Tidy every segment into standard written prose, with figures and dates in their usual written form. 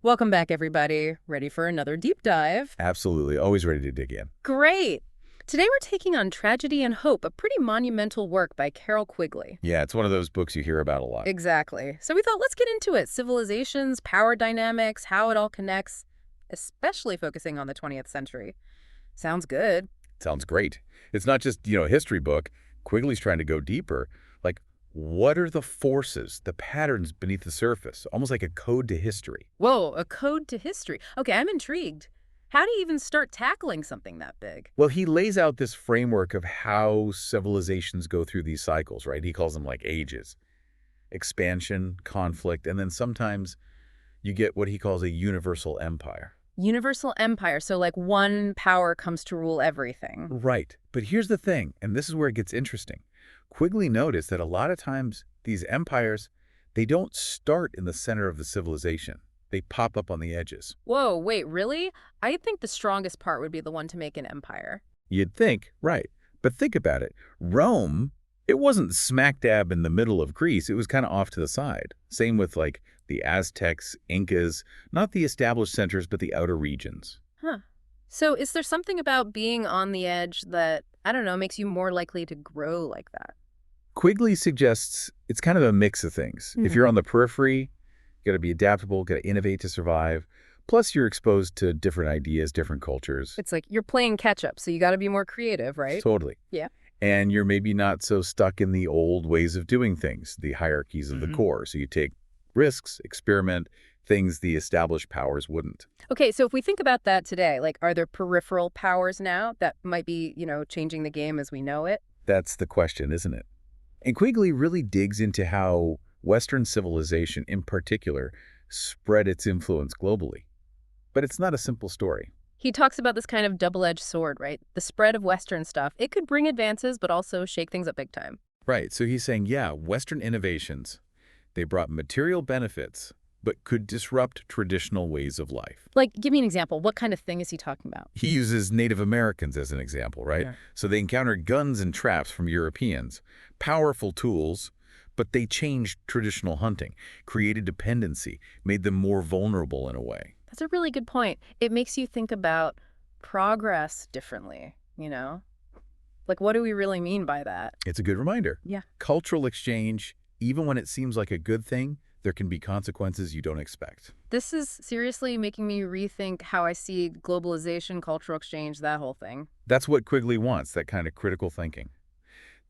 Welcome back, everybody. Ready for another deep dive? Absolutely. Always ready to dig in. Great! Today we're taking on Tragedy and Hope, a pretty monumental work by Carroll Quigley. Yeah, it's one of those books you hear about a lot. Exactly. So we thought, let's get into it. Civilizations, power dynamics, how it all connects, especially focusing on the 20th century. Sounds good. Sounds great. It's not just, a history book. Quigley's trying to go deeper. Like, what are the forces, the patterns beneath the surface? Almost like a code to history. Whoa, a code to history. Okay, I'm intrigued. How do you even start tackling something that big? Well, he lays out this framework of how civilizations go through these cycles, right? He calls them like ages. Expansion, conflict, and then sometimes you get what he calls a universal empire. Universal empire, so like one power comes to rule everything. Right. But here's the thing, and this is where it gets interesting. Quigley noticed that a lot of times these empires, they don't start in the center of the civilization. They pop up on the edges. Whoa, wait, really? I think the strongest part would be the one to make an empire. You'd think, right. But think about it. Rome, it wasn't smack dab in the middle of Greece. It was kind of off to the side. Same with like the Aztecs, Incas, not the established centers, but the outer regions. Huh. So is there something about being on the edge that, I don't know, makes you more likely to grow like that? Quigley suggests it's kind of a mix of things. If you're on the periphery, you got to be adaptable, got to innovate to survive. Plus, you're exposed to different ideas, different cultures. It's like you're playing catch up, so you got to be more creative, right? Totally. Yeah. And you're maybe not so stuck in the old ways of doing things, the hierarchies of the core. So you take risks, experiment, things the established powers wouldn't. Okay, so if we think about that today, like, are there peripheral powers now that might be, changing the game as we know it? That's the question, isn't it? And Quigley really digs into how Western civilization, in particular, spread its influence globally. But it's not a simple story. He talks about this kind of double-edged sword, right? The spread of Western stuff. It could bring advances, but also shake things up big time. Right, so he's saying, yeah, Western innovations, they brought material benefits, but could disrupt traditional ways of life. Like, give me an example. What kind of thing is he talking about? He uses Native Americans as an example, right? Yeah. So they encountered guns and traps from Europeans, powerful tools, but they changed traditional hunting, created dependency, made them more vulnerable in a way. That's a really good point. It makes you think about progress differently, Like, what do we really mean by that? It's a good reminder. Yeah. Cultural exchange, even when it seems like a good thing, there can be consequences you don't expect. This is seriously making me rethink how I see globalization, cultural exchange, that whole thing. That's what Quigley wants, that kind of critical thinking.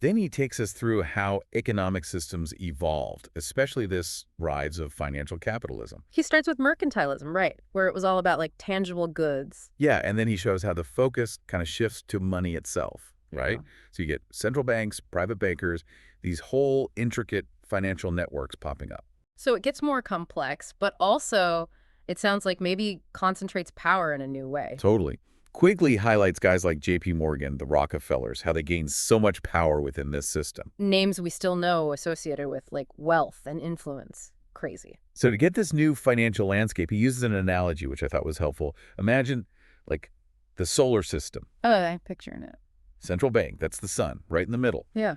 Then he takes us through how economic systems evolved, especially this rise of financial capitalism. He starts with mercantilism, right, where it was all about, like, tangible goods. Yeah, and then he shows how the focus kind of shifts to money itself, right? Yeah. So you get central banks, private bankers, these whole intricate financial networks popping up. So it gets more complex, but also it sounds like maybe concentrates power in a new way. Totally. Quigley highlights guys like J.P. Morgan, the Rockefellers, how they gained so much power within this system. Names we still know associated with, like, wealth and influence. Crazy. So to get this new financial landscape, he uses an analogy, which I thought was helpful. Imagine, like, the solar system. Oh, I'm picturing it. Central bank, that's the sun, right in the middle. Yeah.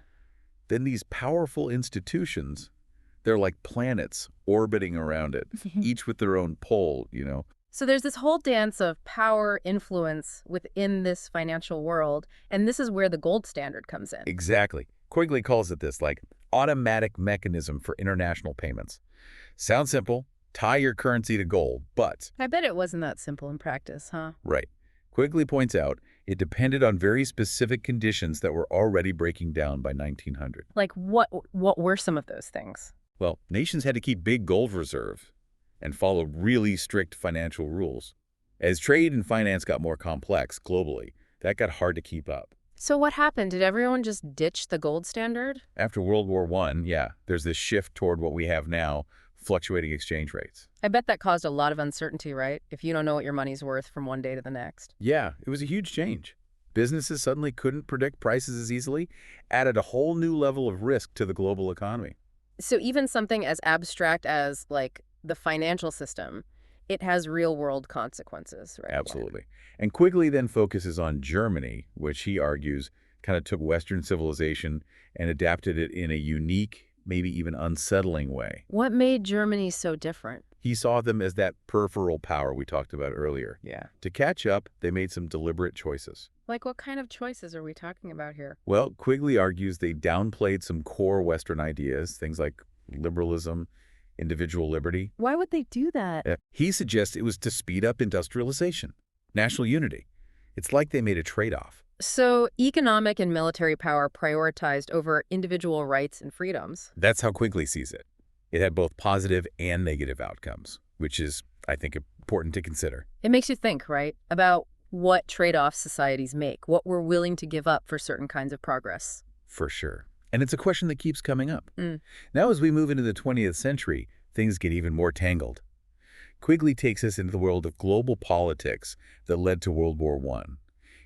Then these powerful institutions, they're like planets orbiting around it, each with their own pole, So there's this whole dance of power, influence within this financial world, and this is where the gold standard comes in. Exactly. Quigley calls it this, like, automatic mechanism for international payments. Sounds simple. Tie your currency to gold, but... I bet it wasn't that simple in practice, huh? Right. Quigley points out it depended on very specific conditions that were already breaking down by 1900. Like, what were some of those things? Well, nations had to keep big gold reserves and follow really strict financial rules. As trade and finance got more complex globally, that got hard to keep up. So what happened? Did everyone just ditch the gold standard? After World War I, yeah, there's this shift toward what we have now, fluctuating exchange rates. I bet that caused a lot of uncertainty, right? If you don't know what your money's worth from one day to the next. Yeah, it was a huge change. Businesses suddenly couldn't predict prices as easily, added a whole new level of risk to the global economy. So even something as abstract as, like, the financial system, it has real-world consequences, right? Absolutely. And Quigley then focuses on Germany, which he argues kind of took Western civilization and adapted it in a unique, maybe even unsettling way. What made Germany so different? He saw them as that peripheral power we talked about earlier. Yeah. To catch up, they made some deliberate choices. Like what kind of choices are we talking about here? Well, Quigley argues they downplayed some core Western ideas, things like liberalism, individual liberty. Why would they do that? He suggests it was to speed up industrialization, national unity. It's like they made a trade-off. So economic and military power prioritized over individual rights and freedoms. That's how Quigley sees it. It had both positive and negative outcomes, which is, I think, important to consider. It makes you think, right, about what trade-offs societies make, what we're willing to give up for certain kinds of progress. For sure. And it's a question that keeps coming up. Mm. Now, as we move into the 20th century, things get even more tangled. Quigley takes us into the world of global politics that led to World War I.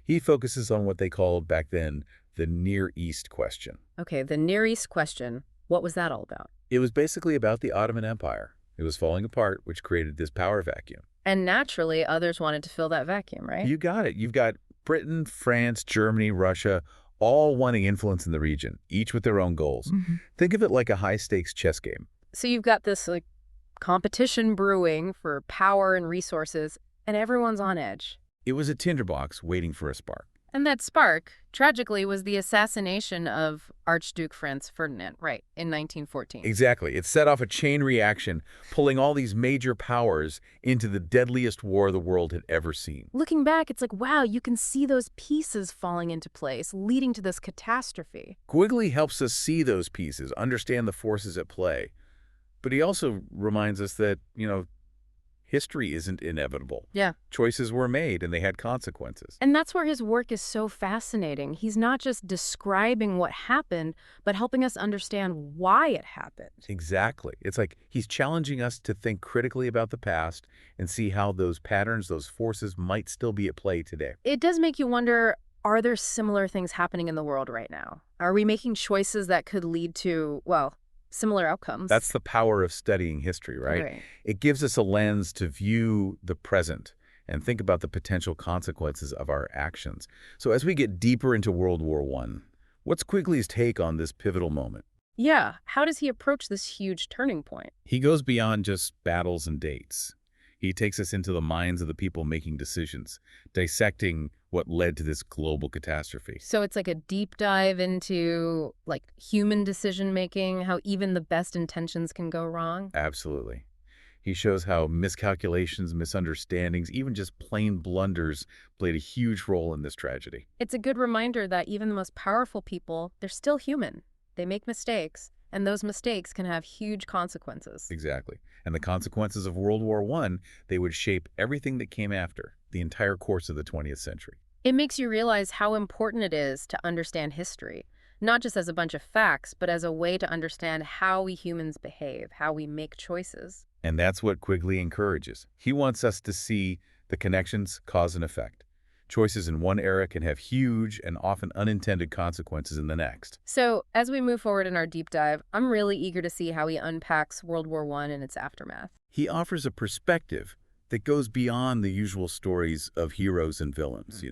He focuses on what they called back then the Near East question. Okay, the Near East question, what was that all about? It was basically about the Ottoman Empire. It was falling apart, which created this power vacuum. And naturally, others wanted to fill that vacuum, right? You got it. You've got Britain, France, Germany, Russia, all wanting influence in the region, each with their own goals. Think of it like a high-stakes chess game. So you've got this competition brewing for power and resources, and everyone's on edge. It was a tinderbox waiting for a spark. And that spark, tragically, was the assassination of Archduke Franz Ferdinand, right, in 1914. Exactly. It set off a chain reaction, pulling all these major powers into the deadliest war the world had ever seen. Looking back, it's like, wow, you can see those pieces falling into place, leading to this catastrophe. Quigley helps us see those pieces, understand the forces at play. But he also reminds us that, history isn't inevitable. Yeah. Choices were made and they had consequences. And that's where his work is so fascinating. He's not just describing what happened, but helping us understand why it happened. Exactly. It's like he's challenging us to think critically about the past and see how those patterns, those forces might still be at play today. It does make you wonder, are there similar things happening in the world right now? Are we making choices that could lead to, similar outcomes? That's the power of studying history, right? It gives us a lens to view the present and think about the potential consequences of our actions. So as we get deeper into World War I, what's Quigley's take on this pivotal moment? Yeah. How does he approach this huge turning point? He goes beyond just battles and dates. He takes us into the minds of the people making decisions, dissecting what led to this global catastrophe. So it's like a deep dive into human decision-making, how even the best intentions can go wrong? Absolutely. He shows how miscalculations, misunderstandings, even just plain blunders played a huge role in this tragedy. It's a good reminder that even the most powerful people, they're still human. They make mistakes, and those mistakes can have huge consequences. Exactly. And the consequences of World War I, they would shape everything that came after, the entire course of the 20th century. It makes you realize how important it is to understand history, not just as a bunch of facts, but as a way to understand how we humans behave, how we make choices. And that's what Quigley encourages. He wants us to see the connections, cause and effect. Choices in one era can have huge and often unintended consequences in the next. So, as we move forward in our deep dive, I'm really eager to see how he unpacks World War I and its aftermath. He offers a perspective that goes beyond the usual stories of heroes and villains,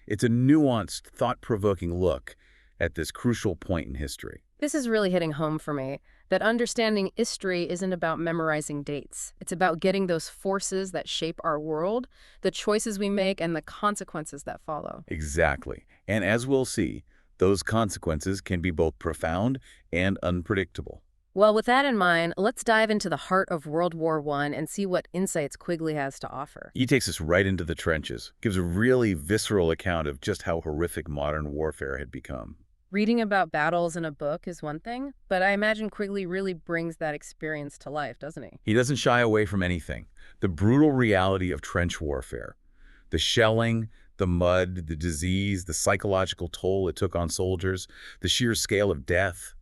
It's a nuanced, thought-provoking look at this crucial point in history. This is really hitting home for me, that understanding history isn't about memorizing dates. It's about getting those forces that shape our world, the choices we make, and the consequences that follow. Exactly. And as we'll see, those consequences can be both profound and unpredictable. Well, with that in mind, let's dive into the heart of World War I and see what insights Quigley has to offer. He takes us right into the trenches, gives a really visceral account of just how horrific modern warfare had become. Reading about battles in a book is one thing, but I imagine Quigley really brings that experience to life, doesn't he? He doesn't shy away from anything. The brutal reality of trench warfare, the shelling, the mud, the disease, the psychological toll it took on soldiers, the sheer scale of death,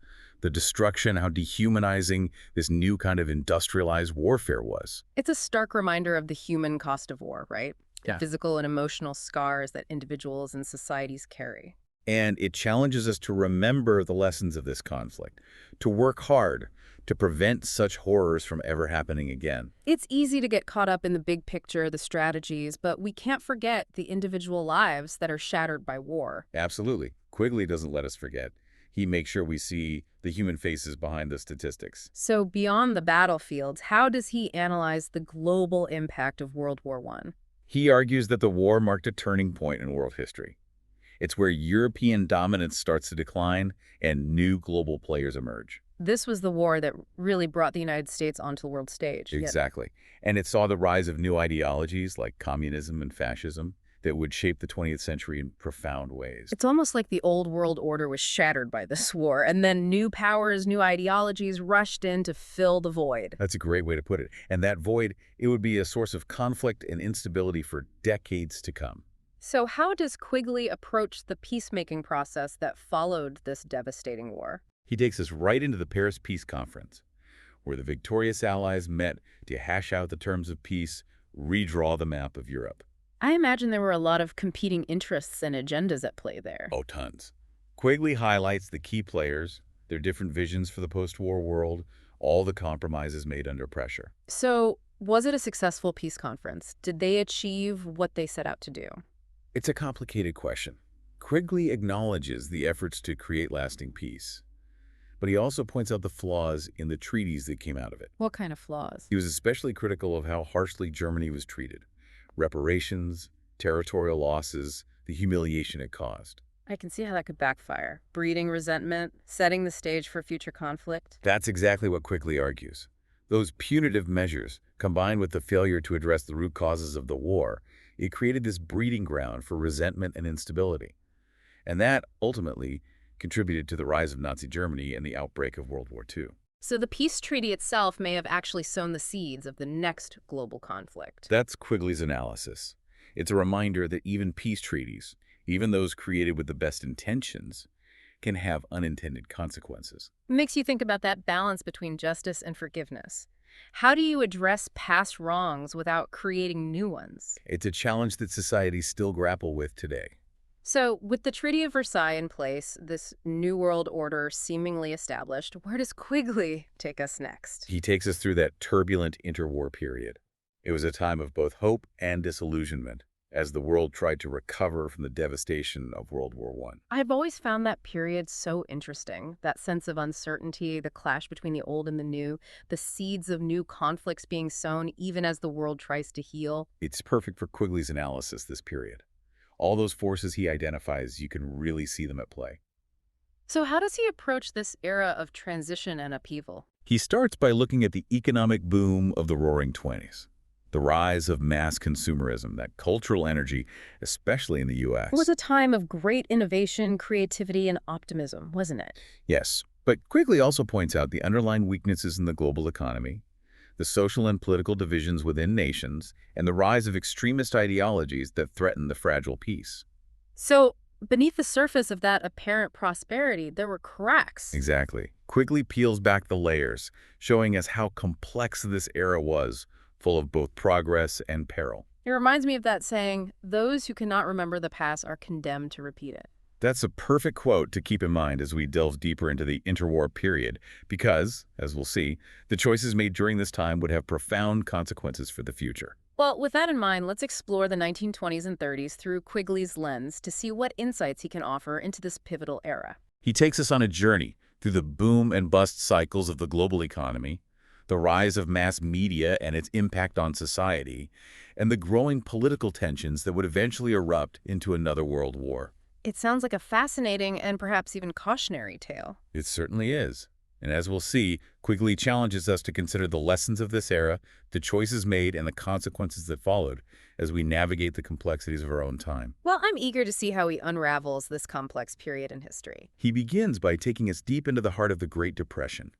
the destruction, how dehumanizing this new kind of industrialized warfare was. It's a stark reminder of the human cost of war, right? The Yeah. physical and emotional scars that individuals and societies carry. And it challenges us to remember the lessons of this conflict, to work hard to prevent such horrors from ever happening again. It's easy to get caught up in the big picture, the strategies, but we can't forget the individual lives that are shattered by war. Absolutely. Quigley doesn't let us forget. He makes sure we see the human faces behind the statistics. So beyond the battlefields, how does he analyze the global impact of World War I? He argues that the war marked a turning point in world history. It's where European dominance starts to decline and new global players emerge. This was the war that really brought the United States onto the world stage. Yet Exactly. And it saw the rise of new ideologies like communism and fascism that would shape the 20th century in profound ways. it's almost like the old world order was shattered by this war, and then new powers, new ideologies rushed in to fill the void. That's a great way to put it. And that void, it would be a source of conflict and instability for decades to come. So how does Quigley approach the peacemaking process that followed this devastating war? He takes us right into the Paris Peace Conference, where the victorious allies met to hash out the terms of peace, redraw the map of Europe. I imagine there were a lot of competing interests and agendas at play there. Oh, tons. Quigley highlights the key players, their different visions for the post-war world, all the compromises made under pressure. So was it a successful peace conference? Did they achieve what they set out to do? It's a complicated question. Quigley acknowledges the efforts to create lasting peace, but he also points out the flaws in the treaties that came out of it. What kind of flaws? He was especially critical of how harshly Germany was treated. Reparations, territorial losses, the humiliation it caused. I can see how that could backfire. Breeding resentment, setting the stage for future conflict. That's exactly what Quigley argues. Those punitive measures, combined with the failure to address the root causes of the war, it created this breeding ground for resentment and instability. And that, ultimately, contributed to the rise of Nazi Germany and the outbreak of World War II. So the peace treaty itself may have actually sown the seeds of the next global conflict. That's Quigley's analysis. It's a reminder that even peace treaties, even those created with the best intentions, can have unintended consequences. It makes you think about that balance between justice and forgiveness. How do you address past wrongs without creating new ones? It's a challenge that societies still grapple with today. So, with the Treaty of Versailles in place, this New World Order seemingly established, where does Quigley take us next? He takes us through that turbulent interwar period. It was a time of both hope and disillusionment as the world tried to recover from the devastation of World War I. I've always found that period so interesting, that sense of uncertainty, the clash between the old and the new, the seeds of new conflicts being sown even as the world tries to heal. It's perfect for Quigley's analysis, this period. All those forces he identifies, you can really see them at play. So how does he approach this era of transition and upheaval? He starts by looking at the economic boom of the Roaring '20s, the rise of mass consumerism, that cultural energy, especially in the U.S. It was a time of great innovation, creativity, and optimism, wasn't it? Yes, but Quigley also points out the underlying weaknesses in the global economy, the social and political divisions within nations, and the rise of extremist ideologies that threaten the fragile peace. So, beneath the surface of that apparent prosperity, there were cracks. Exactly. Quigley peels back the layers, showing us how complex this era was, full of both progress and peril. It reminds me of that saying, those who cannot remember the past are condemned to repeat it. That's a perfect quote to keep in mind as we delve deeper into the interwar period, because, as we'll see, the choices made during this time would have profound consequences for the future. Well, with that in mind, let's explore the 1920s and 30s through Quigley's lens to see what insights he can offer into this pivotal era. He takes us on a journey through the boom and bust cycles of the global economy, the rise of mass media and its impact on society, and the growing political tensions that would eventually erupt into another world war. It sounds like a fascinating and perhaps even cautionary tale. It certainly is. And as we'll see, Quigley challenges us to consider the lessons of this era, the choices made, and the consequences that followed as we navigate the complexities of our own time. Well, I'm eager to see how he unravels this complex period in history. He begins by taking us deep into the heart of the Great Depression,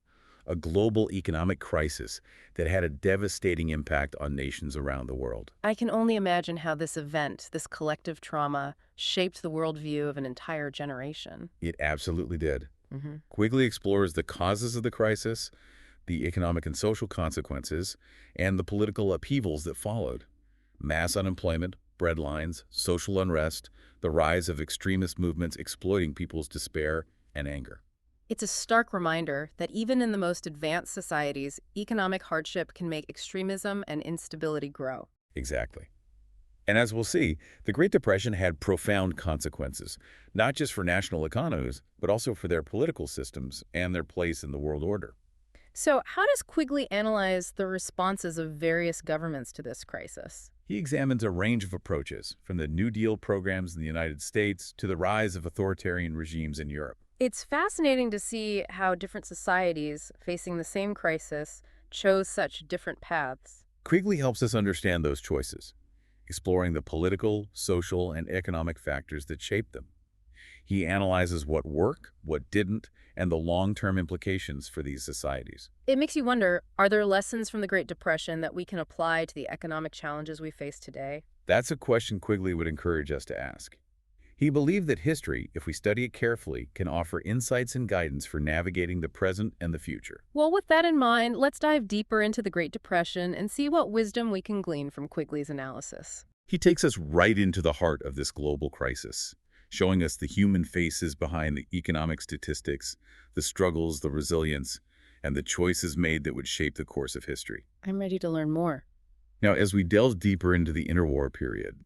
a global economic crisis that had a devastating impact on nations around the world. I can only imagine how this event, this collective trauma, shaped the worldview of an entire generation. It absolutely did. Mm-hmm. Quigley explores the causes of the crisis, the economic and social consequences, and the political upheavals that followed. Mass unemployment, breadlines, social unrest, the rise of extremist movements exploiting people's despair and anger. It's a stark reminder that even in the most advanced societies, economic hardship can make extremism and instability grow. Exactly. And as we'll see, the Great Depression had profound consequences, not just for national economies, but also for their political systems and their place in the world order. So how does Quigley analyze the responses of various governments to this crisis? He examines a range of approaches, from the New Deal programs in the United States to the rise of authoritarian regimes in Europe. It's fascinating to see how different societies facing the same crisis chose such different paths. Quigley helps us understand those choices, exploring the political, social, and economic factors that shaped them. He analyzes what worked, what didn't, and the long-term implications for these societies. It makes you wonder, are there lessons from the Great Depression that we can apply to the economic challenges we face today? That's a question Quigley would encourage us to ask. He believed that history, if we study it carefully, can offer insights and guidance for navigating the present and the future. Well, with that in mind, let's dive deeper into the Great Depression and see what wisdom we can glean from Quigley's analysis. He takes us right into the heart of this global crisis, showing us the human faces behind the economic statistics, the struggles, the resilience, and the choices made that would shape the course of history. I'm ready to learn more. Now, as we delve deeper into the interwar period,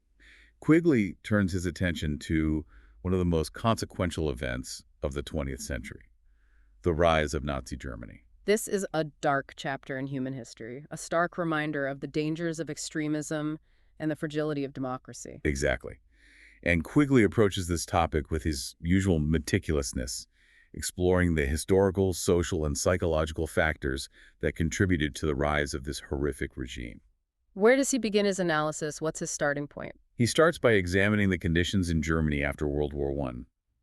Quigley turns his attention to one of the most consequential events of the 20th century, the rise of Nazi Germany. This is a dark chapter in human history, a stark reminder of the dangers of extremism and the fragility of democracy. Exactly. And Quigley approaches this topic with his usual meticulousness, exploring the historical, social, and psychological factors that contributed to the rise of this horrific regime. Where does he begin his analysis? What's his starting point? He starts by examining the conditions in Germany after World War I,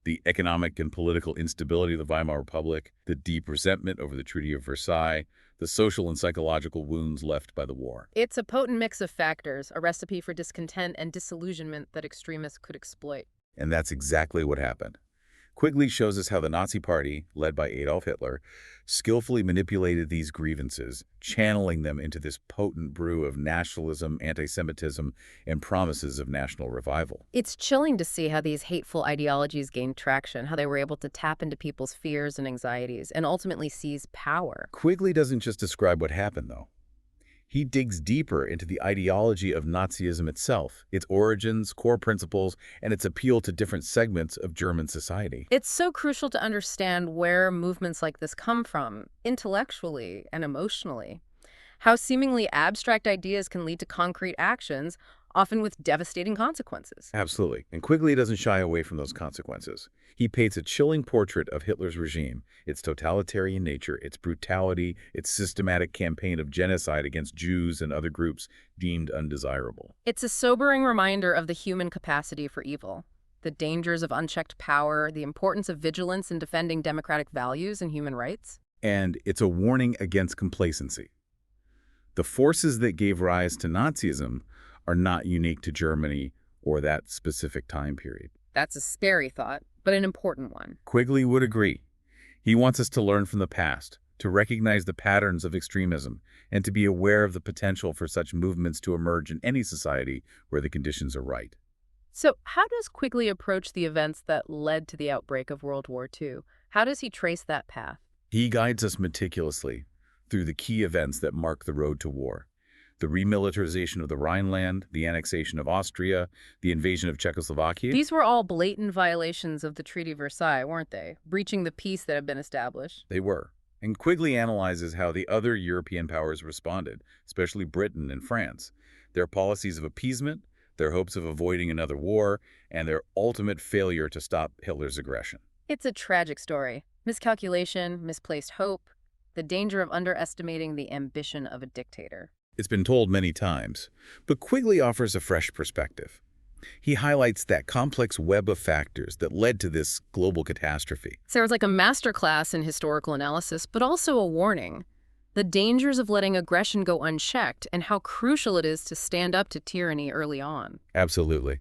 the economic and political instability of the Weimar Republic, the deep resentment over the Treaty of Versailles, the social and psychological wounds left by the war. It's a potent mix of factors, a recipe for discontent and disillusionment that extremists could exploit. And that's exactly what happened. Quigley shows us how the Nazi Party, led by Adolf Hitler, skillfully manipulated these grievances, channeling them into this potent brew of nationalism, anti-Semitism, and promises of national revival. It's chilling to see how these hateful ideologies gained traction, how they were able to tap into people's fears and anxieties, and ultimately seize power. Quigley doesn't just describe what happened, though. He digs deeper into the ideology of Nazism itself, its origins, core principles, and its appeal to different segments of German society. It's so crucial to understand where movements like this come from, intellectually and emotionally. How seemingly abstract ideas can lead to concrete actions, often with devastating consequences. Absolutely. And Quigley doesn't shy away from those consequences. He paints a chilling portrait of Hitler's regime, its totalitarian nature, its brutality, its systematic campaign of genocide against Jews and other groups deemed undesirable. It's a sobering reminder of the human capacity for evil, the dangers of unchecked power, the importance of vigilance in defending democratic values and human rights. And it's a warning against complacency. The forces that gave rise to Nazism are not unique to Germany or that specific time period. That's a scary thought, but an important one. Quigley would agree. He wants us to learn from the past, to recognize the patterns of extremism, and to be aware of the potential for such movements to emerge in any society where the conditions are right. So how does Quigley approach the events that led to the outbreak of World War II? How does he trace that path? He guides us meticulously through the key events that mark the road to war. The remilitarization of the Rhineland, the annexation of Austria, the invasion of Czechoslovakia. These were all blatant violations of the Treaty of Versailles, weren't they? Breaching the peace that had been established. They were. And Quigley analyzes how the other European powers responded, especially Britain and France. Their policies of appeasement, their hopes of avoiding another war, and their ultimate failure to stop Hitler's aggression. It's a tragic story. Miscalculation, misplaced hope, the danger of underestimating the ambition of a dictator. It's been told many times, but Quigley offers a fresh perspective. He highlights that complex web of factors that led to this global catastrophe. So it's like a masterclass in historical analysis, but also a warning. The dangers of letting aggression go unchecked and how crucial it is to stand up to tyranny early on. Absolutely.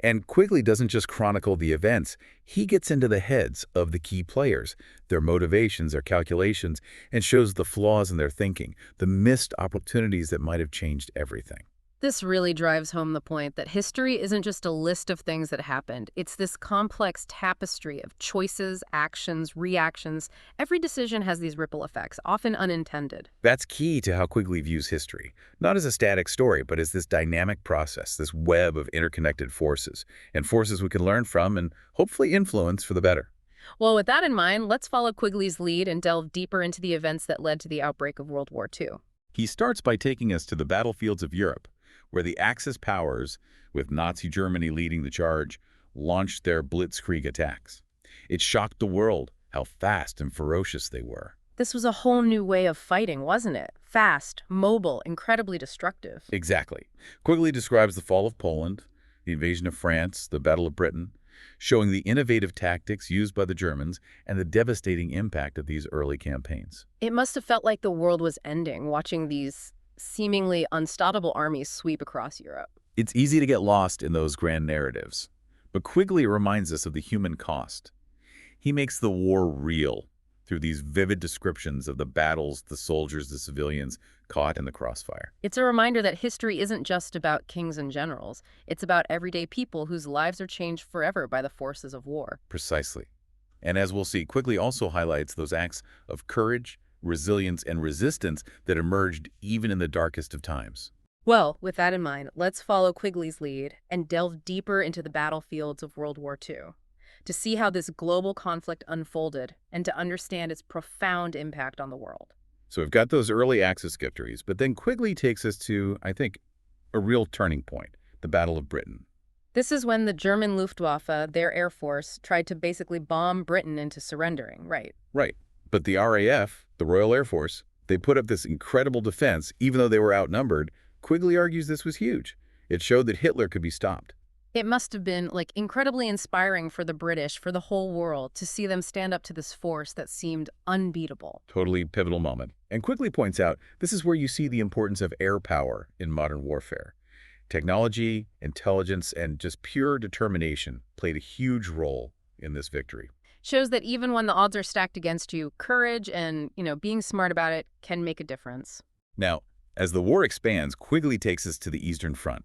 And Quigley doesn't just chronicle the events, he gets into the heads of the key players, their motivations, their calculations, and shows the flaws in their thinking, the missed opportunities that might have changed everything. This really drives home the point that history isn't just a list of things that happened. It's this complex tapestry of choices, actions, reactions. Every decision has these ripple effects, often unintended. That's key to how Quigley views history, not as a static story, but as this dynamic process, this web of interconnected forces, and forces we can learn from and hopefully influence for the better. Well, with that in mind, let's follow Quigley's lead and delve deeper into the events that led to the outbreak of World War II. He starts by taking us to the battlefields of Europe, where the Axis powers, with Nazi Germany leading the charge, launched their blitzkrieg attacks. It shocked the world how fast and ferocious they were. This was a whole new way of fighting, wasn't it? Fast, mobile, incredibly destructive. Exactly. Quigley describes the fall of Poland, the invasion of France, the Battle of Britain, showing the innovative tactics used by the Germans and the devastating impact of these early campaigns. It must have felt like the world was ending, watching these seemingly unstoppable armies sweep across Europe. It's easy to get lost in those grand narratives, but Quigley reminds us of the human cost. He makes the war real through these vivid descriptions of the battles, the soldiers, the civilians caught in the crossfire. It's a reminder that history isn't just about kings and generals. It's about everyday people whose lives are changed forever by the forces of war. Precisely. And as we'll see, Quigley also highlights those acts of courage, resilience, and resistance that emerged even in the darkest of times. Well, with that in mind, let's follow Quigley's lead and delve deeper into the battlefields of World War II to see how this global conflict unfolded and to understand its profound impact on the world. So we've got those early Axis victories, but then Quigley takes us to, I think, a real turning point, the Battle of Britain. This is when the German Luftwaffe, their air force, tried to basically bomb Britain into surrendering, right? Right. But the RAF, the Royal Air Force, they put up this incredible defense, even though they were outnumbered. Quigley argues this was huge. It showed that Hitler could be stopped. It must have been, like, incredibly inspiring for the British, for the whole world, to see them stand up to this force that seemed unbeatable. Totally pivotal moment. And Quigley points out this is where you see the importance of air power in modern warfare. Technology, intelligence, and just pure determination played a huge role in this victory. Shows that even when the odds are stacked against you, courage and, being smart about it can make a difference. Now, as the war expands, Quigley takes us to the Eastern Front.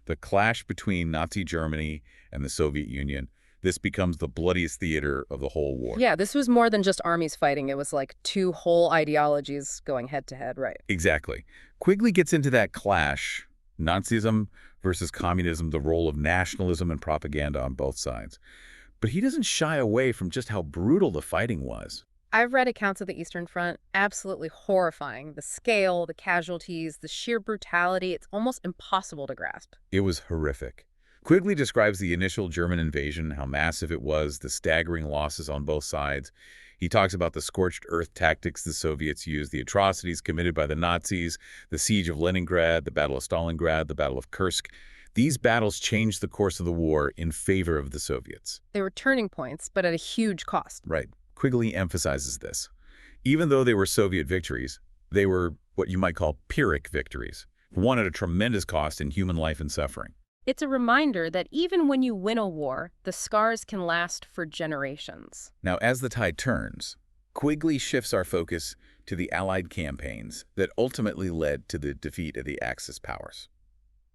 The clash between Nazi Germany and the Soviet Union, this becomes the bloodiest theater of the whole war. Yeah, this was more than just armies fighting. It was like two whole ideologies going head to head, right? Exactly. Quigley gets into that clash, Nazism versus communism, the role of nationalism and propaganda on both sides. But he doesn't shy away from just how brutal the fighting was. I've read accounts of the Eastern Front, absolutely horrifying. The scale, the casualties, the sheer brutality, it's almost impossible to grasp. It was horrific. Quigley describes the initial German invasion, how massive it was, the staggering losses on both sides. He talks about the scorched earth tactics the Soviets used, the atrocities committed by the Nazis, the siege of Leningrad, the Battle of Stalingrad, the Battle of Kursk. These battles changed the course of the war in favor of the Soviets. They were turning points, but at a huge cost. Right. Quigley emphasizes this. Even though they were Soviet victories, they were what you might call Pyrrhic victories, won at a tremendous cost in human life and suffering. It's a reminder that even when you win a war, the scars can last for generations. Now, as the tide turns, Quigley shifts our focus to the Allied campaigns that ultimately led to the defeat of the Axis powers.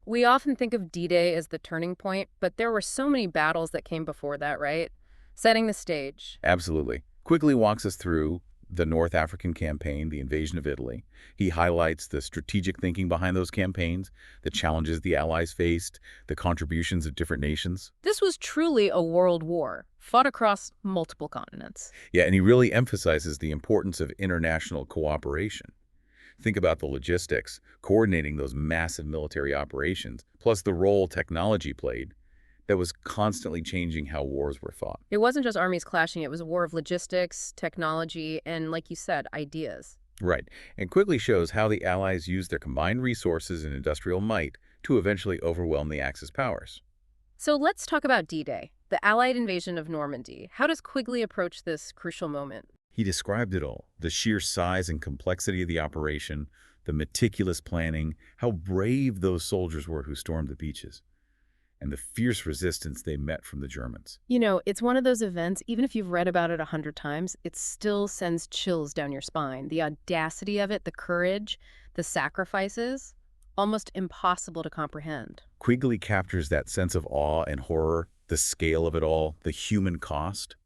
We often think of D-Day as the turning point, but there were so many battles that came before that, right? Setting the stage. Absolutely. Quigley walks us through the North African campaign, the invasion of Italy. He highlights the strategic thinking behind those campaigns, the challenges the Allies faced, the contributions of different nations. This was truly a world war, fought across multiple continents. Yeah, and he really emphasizes the importance of international cooperation. Think about the logistics, coordinating those massive military operations, plus the role technology played that was constantly changing how wars were fought. It wasn't just armies clashing, it was a war of logistics, technology, and, like you said, ideas. Right. And Quigley shows how the Allies used their combined resources and industrial might to eventually overwhelm the Axis powers. So let's talk about D-Day, the Allied invasion of Normandy. How does Quigley approach this crucial moment? He described it all, the sheer size and complexity of the operation, the meticulous planning, how brave those soldiers were who stormed the beaches, and the fierce resistance they met from the Germans. It's one of those events, even if you've read about it 100 times, it still sends chills down your spine. The audacity of it, the courage, the sacrifices. almost impossible to comprehend. Quigley captures that sense of awe and horror, the scale of it all, the human cost.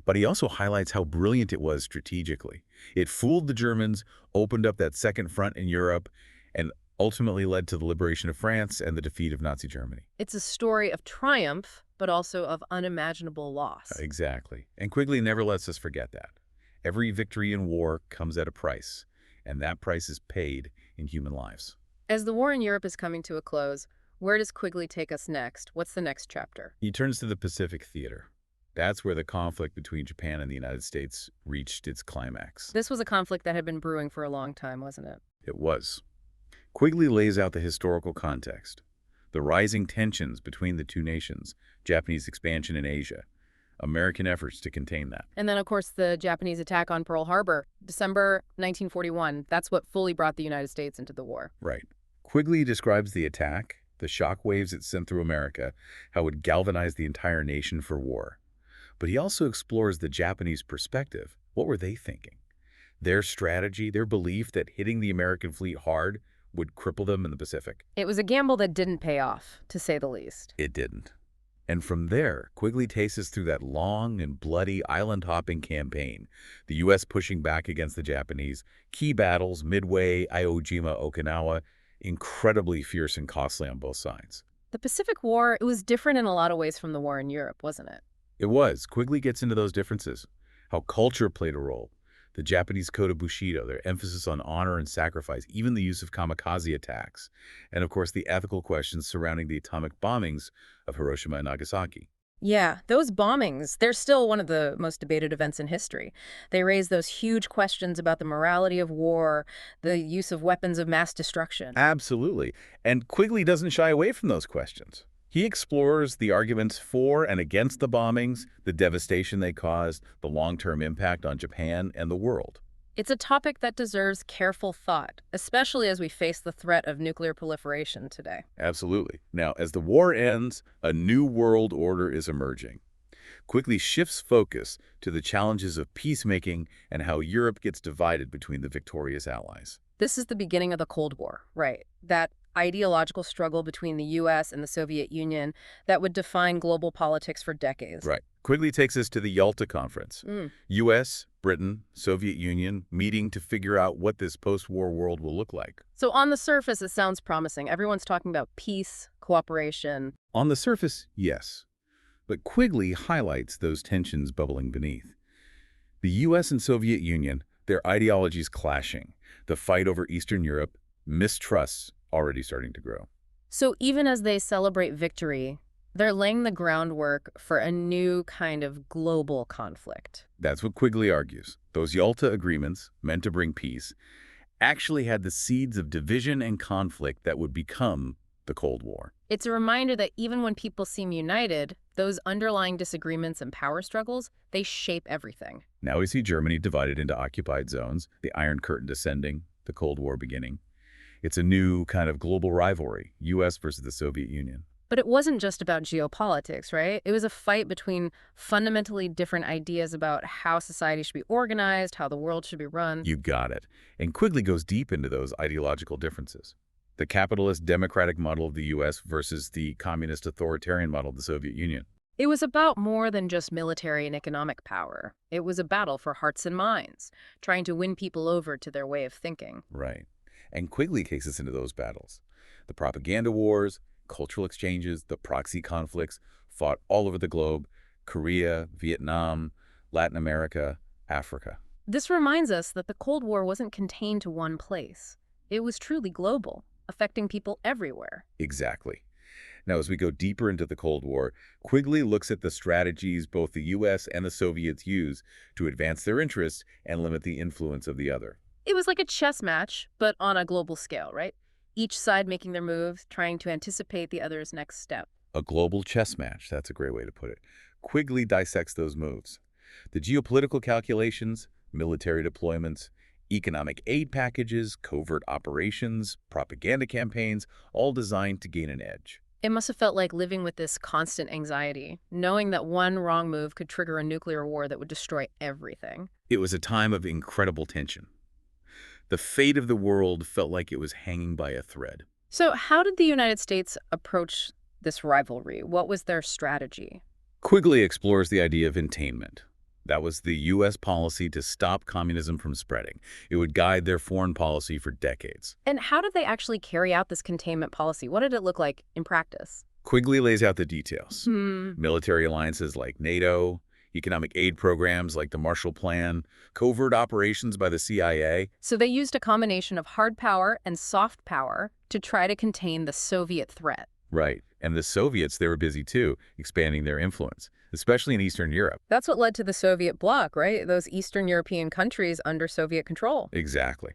But he also highlights how brilliant it was strategically. It fooled the Germans, opened up that second front in Europe, and ultimately led to the liberation of France and the defeat of Nazi Germany. It's a story of triumph, but also of unimaginable loss. Exactly. And Quigley never lets us forget that. Every victory in war comes at a price, and that price is paid in human lives. As the war in Europe is coming to a close, where does Quigley take us next? What's the next chapter? He turns to the Pacific Theater. That's where the conflict between Japan and the United States reached its climax. This was a conflict that had been brewing for a long time, wasn't it? It was. Quigley lays out the historical context, the rising tensions between the two nations, Japanese expansion in Asia, American efforts to contain that. And then, of course, the Japanese attack on Pearl Harbor, December 1941. That's what fully brought the United States into the war. Right. Quigley describes the attack, the shock waves it sent through America, how it galvanized the entire nation for war. But he also explores the Japanese perspective. What were they thinking? Their strategy, their belief that hitting the American fleet hard would cripple them in the Pacific. It was a gamble that didn't pay off, to say the least. It didn't. And from there, Quigley takes us through that long and bloody island-hopping campaign, the U.S. pushing back against the Japanese, key battles, Midway, Iwo Jima, Okinawa, incredibly fierce and costly on both sides. The Pacific War, it was different in a lot of ways from the war in Europe, wasn't it? It was. Quigley gets into those differences, how culture played a role, the Japanese code of Bushido, their emphasis on honor and sacrifice, even the use of kamikaze attacks, and of course the ethical questions surrounding the atomic bombings of Hiroshima and Nagasaki. Yeah, those bombings, they're still one of the most debated events in history. They raise those huge questions about the morality of war, the use of weapons of mass destruction. Absolutely. And Quigley doesn't shy away from those questions. He explores the arguments for and against the bombings, the devastation they caused, the long-term impact on Japan and the world. It's a topic that deserves careful thought, especially as we face the threat of nuclear proliferation today. Absolutely. Now, as the war ends, a new world order is emerging. Quigley shifts focus to the challenges of peacemaking and how Europe gets divided between the victorious allies. This is the beginning of the Cold War, right? That ideological struggle between the U.S. and the Soviet Union that would define global politics for decades. Right. Quigley takes us to the Yalta Conference. U.S., Britain, Soviet Union meeting to figure out what this post-war world will look like. So on the surface, it sounds promising. Everyone's talking about peace, cooperation. On the surface, yes. But Quigley highlights those tensions bubbling beneath. The U.S. and Soviet Union, their ideologies clashing, the fight over Eastern Europe, mistrusts already starting to grow. So even as they celebrate victory, they're laying the groundwork for a new kind of global conflict. That's what Quigley argues. Those Yalta agreements, meant to bring peace, actually had the seeds of division and conflict that would become the Cold War. It's a reminder that even when people seem united, those underlying disagreements and power struggles, they shape everything. Now we see Germany divided into occupied zones, the Iron Curtain descending, the Cold War beginning. It's a new kind of global rivalry, U.S. versus the Soviet Union. But it wasn't just about geopolitics, right? It was a fight between fundamentally different ideas about how society should be organized, how the world should be run. You got it. And Quigley goes deep into those ideological differences. The capitalist democratic model of the U.S. versus the communist authoritarian model of the Soviet Union. It was about more than just military and economic power. It was a battle for hearts and minds, trying to win people over to their way of thinking. Right. And Quigley takes us into those battles. The propaganda wars, cultural exchanges, the proxy conflicts fought all over the globe, Korea, Vietnam, Latin America, Africa. This reminds us that the Cold War wasn't contained to one place. It was truly global, affecting people everywhere. Exactly. Now, as we go deeper into the Cold War, Quigley looks at the strategies both the U.S. and the Soviets use to advance their interests and limit the influence of the other. It was like a chess match, but on a global scale, right? Each side making their moves, trying to anticipate the other's next step. A global chess match, that's a great way to put it. Quigley dissects those moves. The geopolitical calculations, military deployments, economic aid packages, covert operations, propaganda campaigns, all designed to gain an edge. It must have felt like living with this constant anxiety, knowing that one wrong move could trigger a nuclear war that would destroy everything. It was a time of incredible tension. The fate of the world felt like it was hanging by a thread. So, how did the United States approach this rivalry? What was their strategy? Quigley explores the idea of containment. That was the U.S. policy to stop communism from spreading. It would guide their foreign policy for decades. And how did they actually carry out this containment policy? What did it look like in practice? Quigley lays out the details. Hmm. Military alliances like NATO, economic aid programs like the Marshall Plan, covert operations by the CIA. So they used a combination of hard power and soft power to try to contain the Soviet threat. Right. And the Soviets, they were busy too, expanding their influence, especially in Eastern Europe. That's what led to the Soviet bloc, right? Those Eastern European countries under Soviet control. Exactly.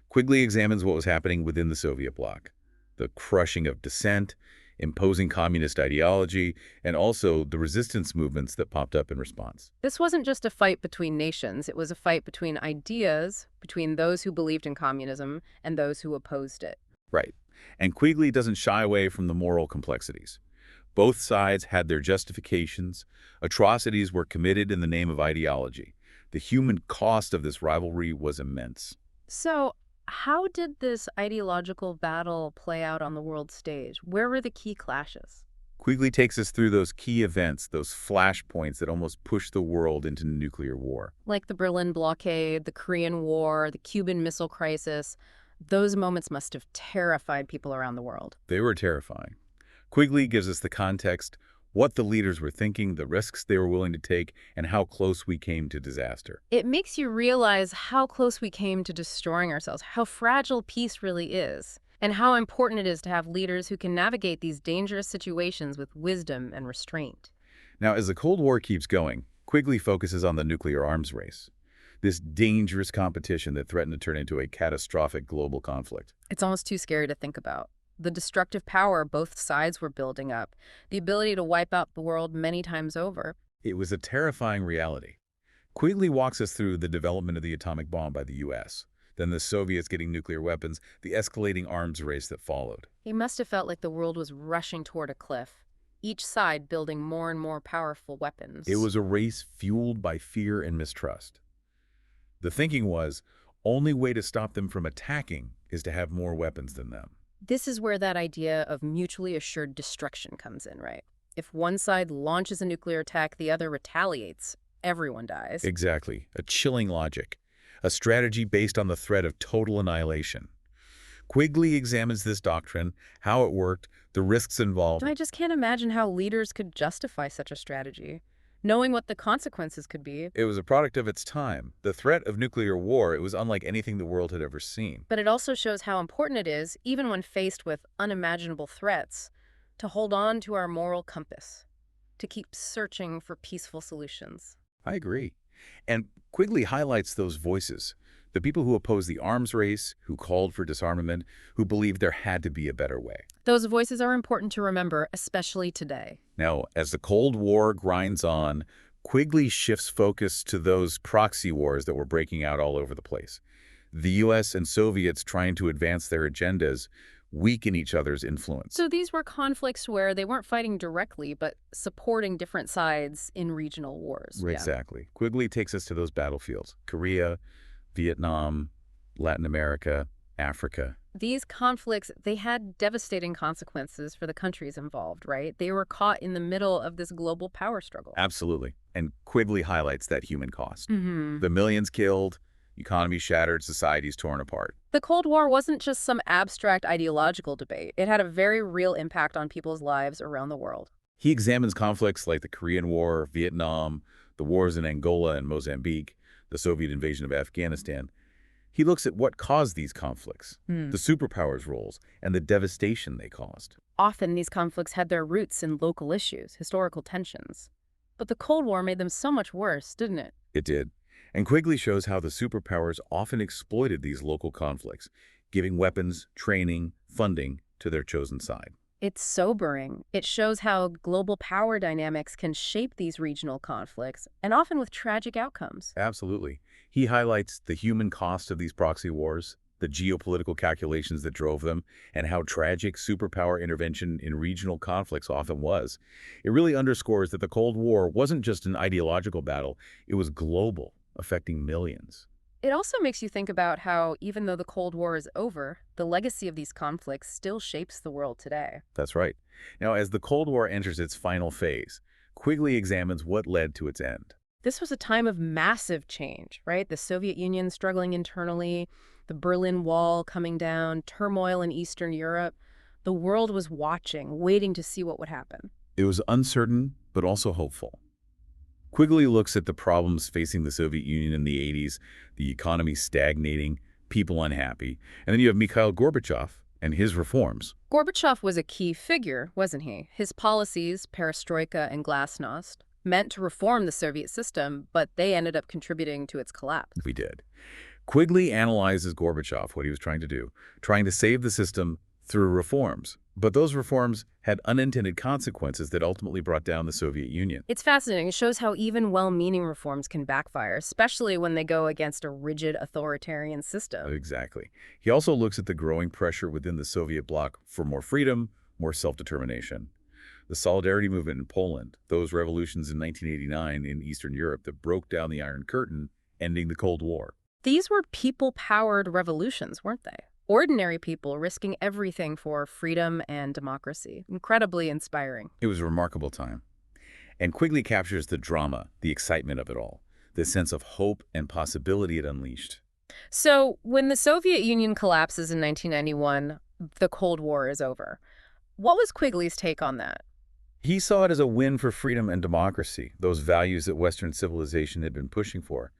Quigley examines what was happening within the Soviet bloc, the crushing of dissent, imposing communist ideology, and also the resistance movements that popped up in response. This wasn't just a fight between nations. It was a fight between ideas, between those who believed in communism and those who opposed it. Right. And Quigley doesn't shy away from the moral complexities. Both sides had their justifications. Atrocities were committed in the name of ideology. The human cost of this rivalry was immense. So, how did this ideological battle play out on the world stage? Where were the key clashes? Quigley takes us through those key events, those flashpoints that almost pushed the world into nuclear war. Like the Berlin blockade, the Korean War, the Cuban Missile Crisis. Those moments must have terrified people around the world. They were terrifying. Quigley gives us the context, what the leaders were thinking, the risks they were willing to take, and how close we came to disaster. It makes you realize how close we came to destroying ourselves, how fragile peace really is, and how important it is to have leaders who can navigate these dangerous situations with wisdom and restraint. Now, as the Cold War keeps going, Quigley focuses on the nuclear arms race, this dangerous competition that threatened to turn into a catastrophic global conflict. It's almost too scary to think about. The destructive power both sides were building up, the ability to wipe out the world many times over. It was a terrifying reality. Quigley walks us through the development of the atomic bomb by the U.S., then the Soviets getting nuclear weapons, the escalating arms race that followed. He must have felt like the world was rushing toward a cliff, each side building more and more powerful weapons. It was a race fueled by fear and mistrust. The thinking was, only way to stop them from attacking is to have more weapons than them. This is where that idea of mutually assured destruction comes in, right? If one side launches a nuclear attack, the other retaliates. Everyone dies. Exactly. A chilling logic. A strategy based on the threat of total annihilation. Quigley examines this doctrine, how it worked, the risks involved. I just can't imagine how leaders could justify such a strategy, knowing what the consequences could be. It was a product of its time. The threat of nuclear war, it was unlike anything the world had ever seen. But it also shows how important it is, even when faced with unimaginable threats, to hold on to our moral compass, to keep searching for peaceful solutions. I agree. And Quigley highlights those voices, the people who opposed the arms race, who called for disarmament, who believed there had to be a better way. Those voices are important to remember, especially today. Now, as the Cold War grinds on, Quigley shifts focus to those proxy wars that were breaking out all over the place. The U.S. and Soviets trying to advance their agendas, weaken each other's influence. So these were conflicts where they weren't fighting directly, but supporting different sides in regional wars. Exactly. Quigley takes us to those battlefields: Korea, Vietnam, Latin America, Africa. These conflicts, they had devastating consequences for the countries involved, right? They were caught in the middle of this global power struggle. Absolutely. And Quigley highlights that human cost. Mm-hmm. The millions killed, economies shattered, societies torn apart. The Cold War wasn't just some abstract ideological debate. It had a very real impact on people's lives around the world. He examines conflicts like the Korean War, Vietnam, the wars in Angola and Mozambique, the Soviet invasion of Afghanistan. He looks at what caused these conflicts, the superpowers' roles, and the devastation they caused. Often these conflicts had their roots in local issues, historical tensions. But the Cold War made them so much worse, didn't it? It did. And Quigley shows how the superpowers often exploited these local conflicts, giving weapons, training, funding to their chosen side. It's sobering. It shows how global power dynamics can shape these regional conflicts, and often with tragic outcomes. Absolutely. He highlights the human cost of these proxy wars, the geopolitical calculations that drove them, and how tragic superpower intervention in regional conflicts often was. It really underscores that the Cold War wasn't just an ideological battle, it was global, affecting millions. It also makes you think about how, even though the Cold War is over, the legacy of these conflicts still shapes the world today. That's right. Now, as the Cold War enters its final phase, Quigley examines what led to its end. This was a time of massive change, right? The Soviet Union struggling internally, the Berlin Wall coming down, turmoil in Eastern Europe. The world was watching, waiting to see what would happen. It was uncertain, but also hopeful. Quigley looks at the problems facing the Soviet Union in the 80s, the economy stagnating, people unhappy, and then you have Mikhail Gorbachev and his reforms. Gorbachev was a key figure, wasn't he? His policies, perestroika and glasnost, meant to reform the Soviet system, but they ended up contributing to its collapse. We did. Quigley analyzes Gorbachev, what he was trying to do, trying to save the system through reforms. But those reforms had unintended consequences that ultimately brought down the Soviet Union. It's fascinating. It shows how even well-meaning reforms can backfire, especially when they go against a rigid authoritarian system. Exactly. He also looks at the growing pressure within the Soviet bloc for more freedom, more self-determination. The Solidarity movement in Poland, those revolutions in 1989 in Eastern Europe that broke down the Iron Curtain, ending the Cold War. These were people-powered revolutions, weren't they? Ordinary people risking everything for freedom and democracy. Incredibly inspiring. It was a remarkable time. And Quigley captures the drama, the excitement of it all, the sense of hope and possibility it unleashed. So, when the Soviet Union collapses in 1991, the Cold War is over. What was Quigley's take on that? He saw it as a win for freedom and democracy, those values that Western civilization had been pushing for.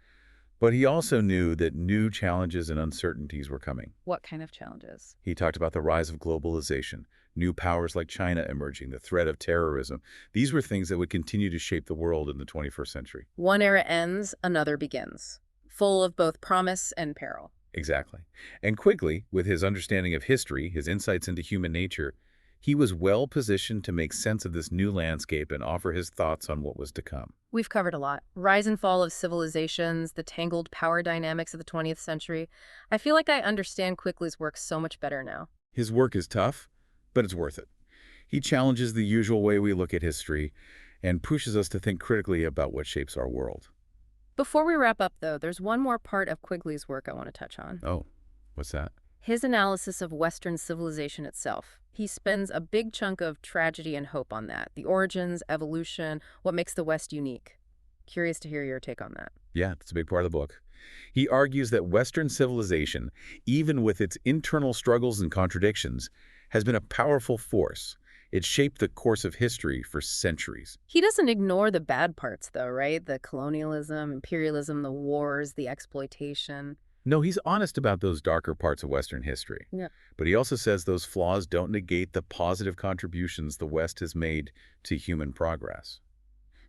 But he also knew that new challenges and uncertainties were coming. What kind of challenges? He talked about the rise of globalization, new powers like China emerging, the threat of terrorism. These were things that would continue to shape the world in the 21st century. One era ends, another begins, full of both promise and peril. Exactly. And Quigley, with his understanding of history, his insights into human nature, he was well positioned to make sense of this new landscape and offer his thoughts on what was to come. We've covered a lot. Rise and fall of civilizations, the tangled power dynamics of the 20th century. I feel like I understand Quigley's work so much better now. His work is tough, but it's worth it. He challenges the usual way we look at history and pushes us to think critically about what shapes our world. Before we wrap up, though, there's one more part of Quigley's work I want to touch on. Oh, what's that? His analysis of Western civilization itself. He spends a big chunk of tragedy and hope on that. The origins, evolution, what makes the West unique. Curious to hear your take on that. Yeah, that's a big part of the book. He argues that Western civilization, even with its internal struggles and contradictions, has been a powerful force. It shaped the course of history for centuries. He doesn't ignore the bad parts, though, right? The colonialism, imperialism, the wars, the exploitation. No, he's honest about those darker parts of Western history. Yeah. But he also says those flaws don't negate the positive contributions the West has made to human progress.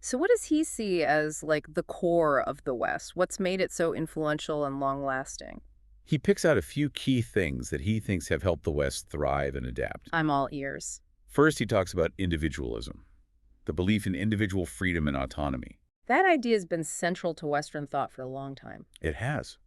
So what does he see as, like, the core of the West? What's made it so influential and long-lasting? He picks out a few key things that he thinks have helped the West thrive and adapt. I'm all ears. First, he talks about individualism, the belief in individual freedom and autonomy. That idea has been central to Western thought for a long time. It has.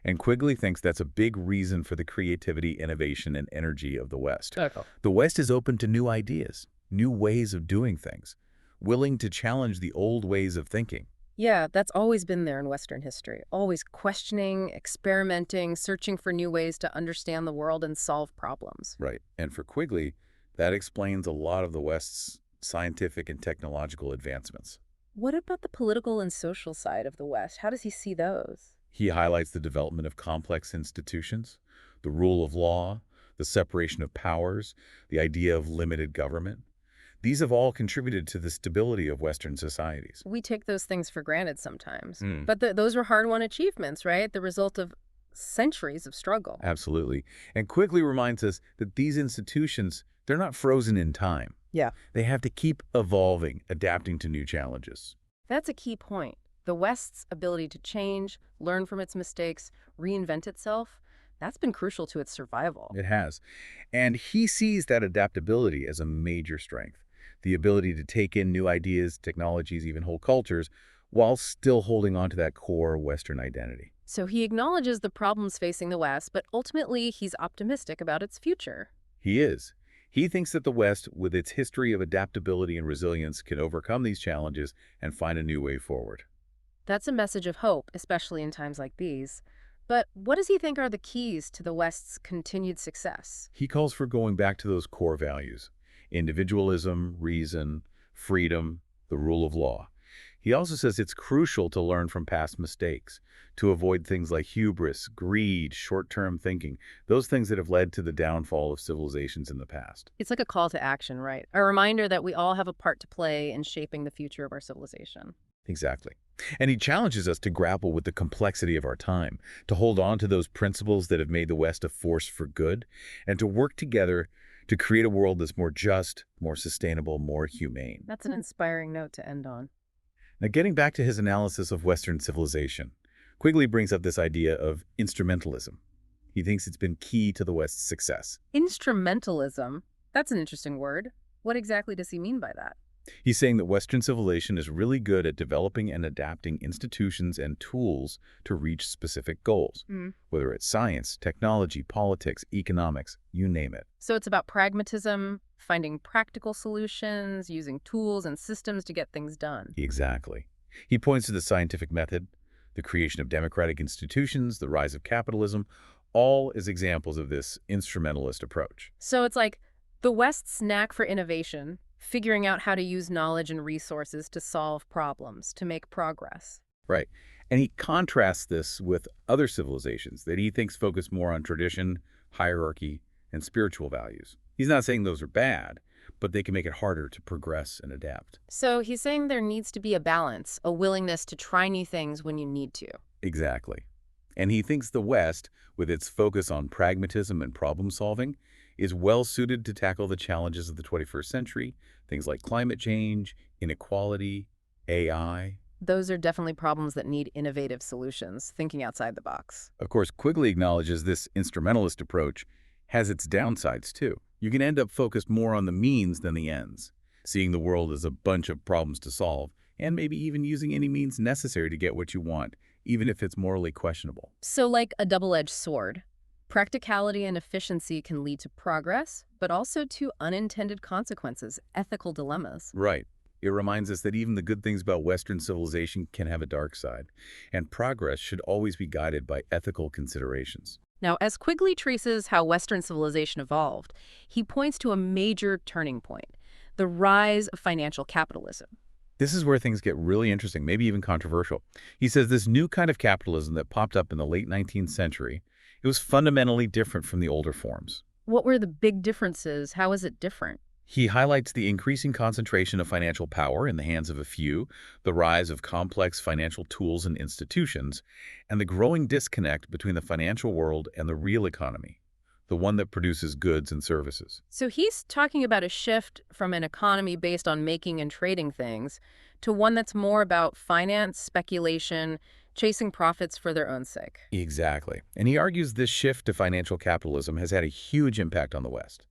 And Quigley thinks that's a big reason for the creativity, innovation, and energy of the West. Okay. The West is open to new ideas, new ways of doing things, willing to challenge the old ways of thinking. Yeah, that's always been there in Western history. Always questioning, experimenting, searching for new ways to understand the world and solve problems. Right. And for Quigley, that explains a lot of the West's scientific and technological advancements. What about the political and social side of the West? How does he see those? He highlights the development of complex institutions, the rule of law, the separation of powers, the idea of limited government. These have all contributed to the stability of Western societies. We take those things for granted sometimes. Mm. But those were hard-won achievements, right? The result of centuries of struggle. Absolutely. And Quigley reminds us that these institutions, they're not frozen in time. Yeah. They have to keep evolving, adapting to new challenges. That's a key point. The West's ability to change, learn from its mistakes, reinvent itself, that's been crucial to its survival. It has. And he sees that adaptability as a major strength. The ability to take in new ideas, technologies, even whole cultures, while still holding on to that core Western identity. So he acknowledges the problems facing the West, but ultimately he's optimistic about its future. He is. He thinks that the West, with its history of adaptability and resilience, can overcome these challenges and find a new way forward. That's a message of hope, especially in times like these. But what does he think are the keys to the West's continued success? He calls for going back to those core values: individualism, reason, freedom, the rule of law. He also says it's crucial to learn from past mistakes, to avoid things like hubris, greed, short-term thinking, those things that have led to the downfall of civilizations in the past. It's like a call to action, right? A reminder that we all have a part to play in shaping the future of our civilization. Exactly. And he challenges us to grapple with the complexity of our time, to hold on to those principles that have made the West a force for good, and to work together to create a world that's more just, more sustainable, more humane. That's an inspiring note to end on. Now, getting back to his analysis of Western civilization, Quigley brings up this idea of instrumentalism. He thinks it's been key to the West's success. Instrumentalism. That's an interesting word. What exactly does he mean by that? He's saying that Western civilization is really good at developing and adapting institutions and tools to reach specific goals, whether it's science, technology, politics, economics, you name it. So it's about pragmatism, finding practical solutions, using tools and systems to get things done. Exactly. He points to the scientific method, the creation of democratic institutions, the rise of capitalism, all as examples of this instrumentalist approach. So it's like the West's knack for innovation, figuring out how to use knowledge and resources to solve problems, to make progress. Right. And he contrasts this with other civilizations that he thinks focus more on tradition, hierarchy, and spiritual values. He's not saying those are bad, but they can make it harder to progress and adapt. So he's saying there needs to be a balance, a willingness to try new things when you need to. Exactly. And he thinks the West, with its focus on pragmatism and problem solving, is well suited to tackle the challenges of the 21st century, things like climate change, inequality, AI. Those are definitely problems that need innovative solutions, thinking outside the box. Of course, Quigley acknowledges this instrumentalist approach has its downsides too. You can end up focused more on the means than the ends, seeing the world as a bunch of problems to solve, and maybe even using any means necessary to get what you want, even if it's morally questionable. So like a double-edged sword. Practicality and efficiency can lead to progress, but also to unintended consequences, ethical dilemmas. Right. It reminds us that even the good things about Western civilization can have a dark side, and progress should always be guided by ethical considerations. Now, as Quigley traces how Western civilization evolved, he points to a major turning point, the rise of financial capitalism. This is where things get really interesting, maybe even controversial. He says this new kind of capitalism that popped up in the late 19th century, it was fundamentally different from the older forms. What were the big differences? How is it different? He highlights the increasing concentration of financial power in the hands of a few, the rise of complex financial tools and institutions, and the growing disconnect between the financial world and the real economy, the one that produces goods and services. So he's talking about a shift from an economy based on making and trading things to one that's more about finance, speculation, chasing profits for their own sake. Exactly. And he argues this shift to financial capitalism has had a huge impact on the West.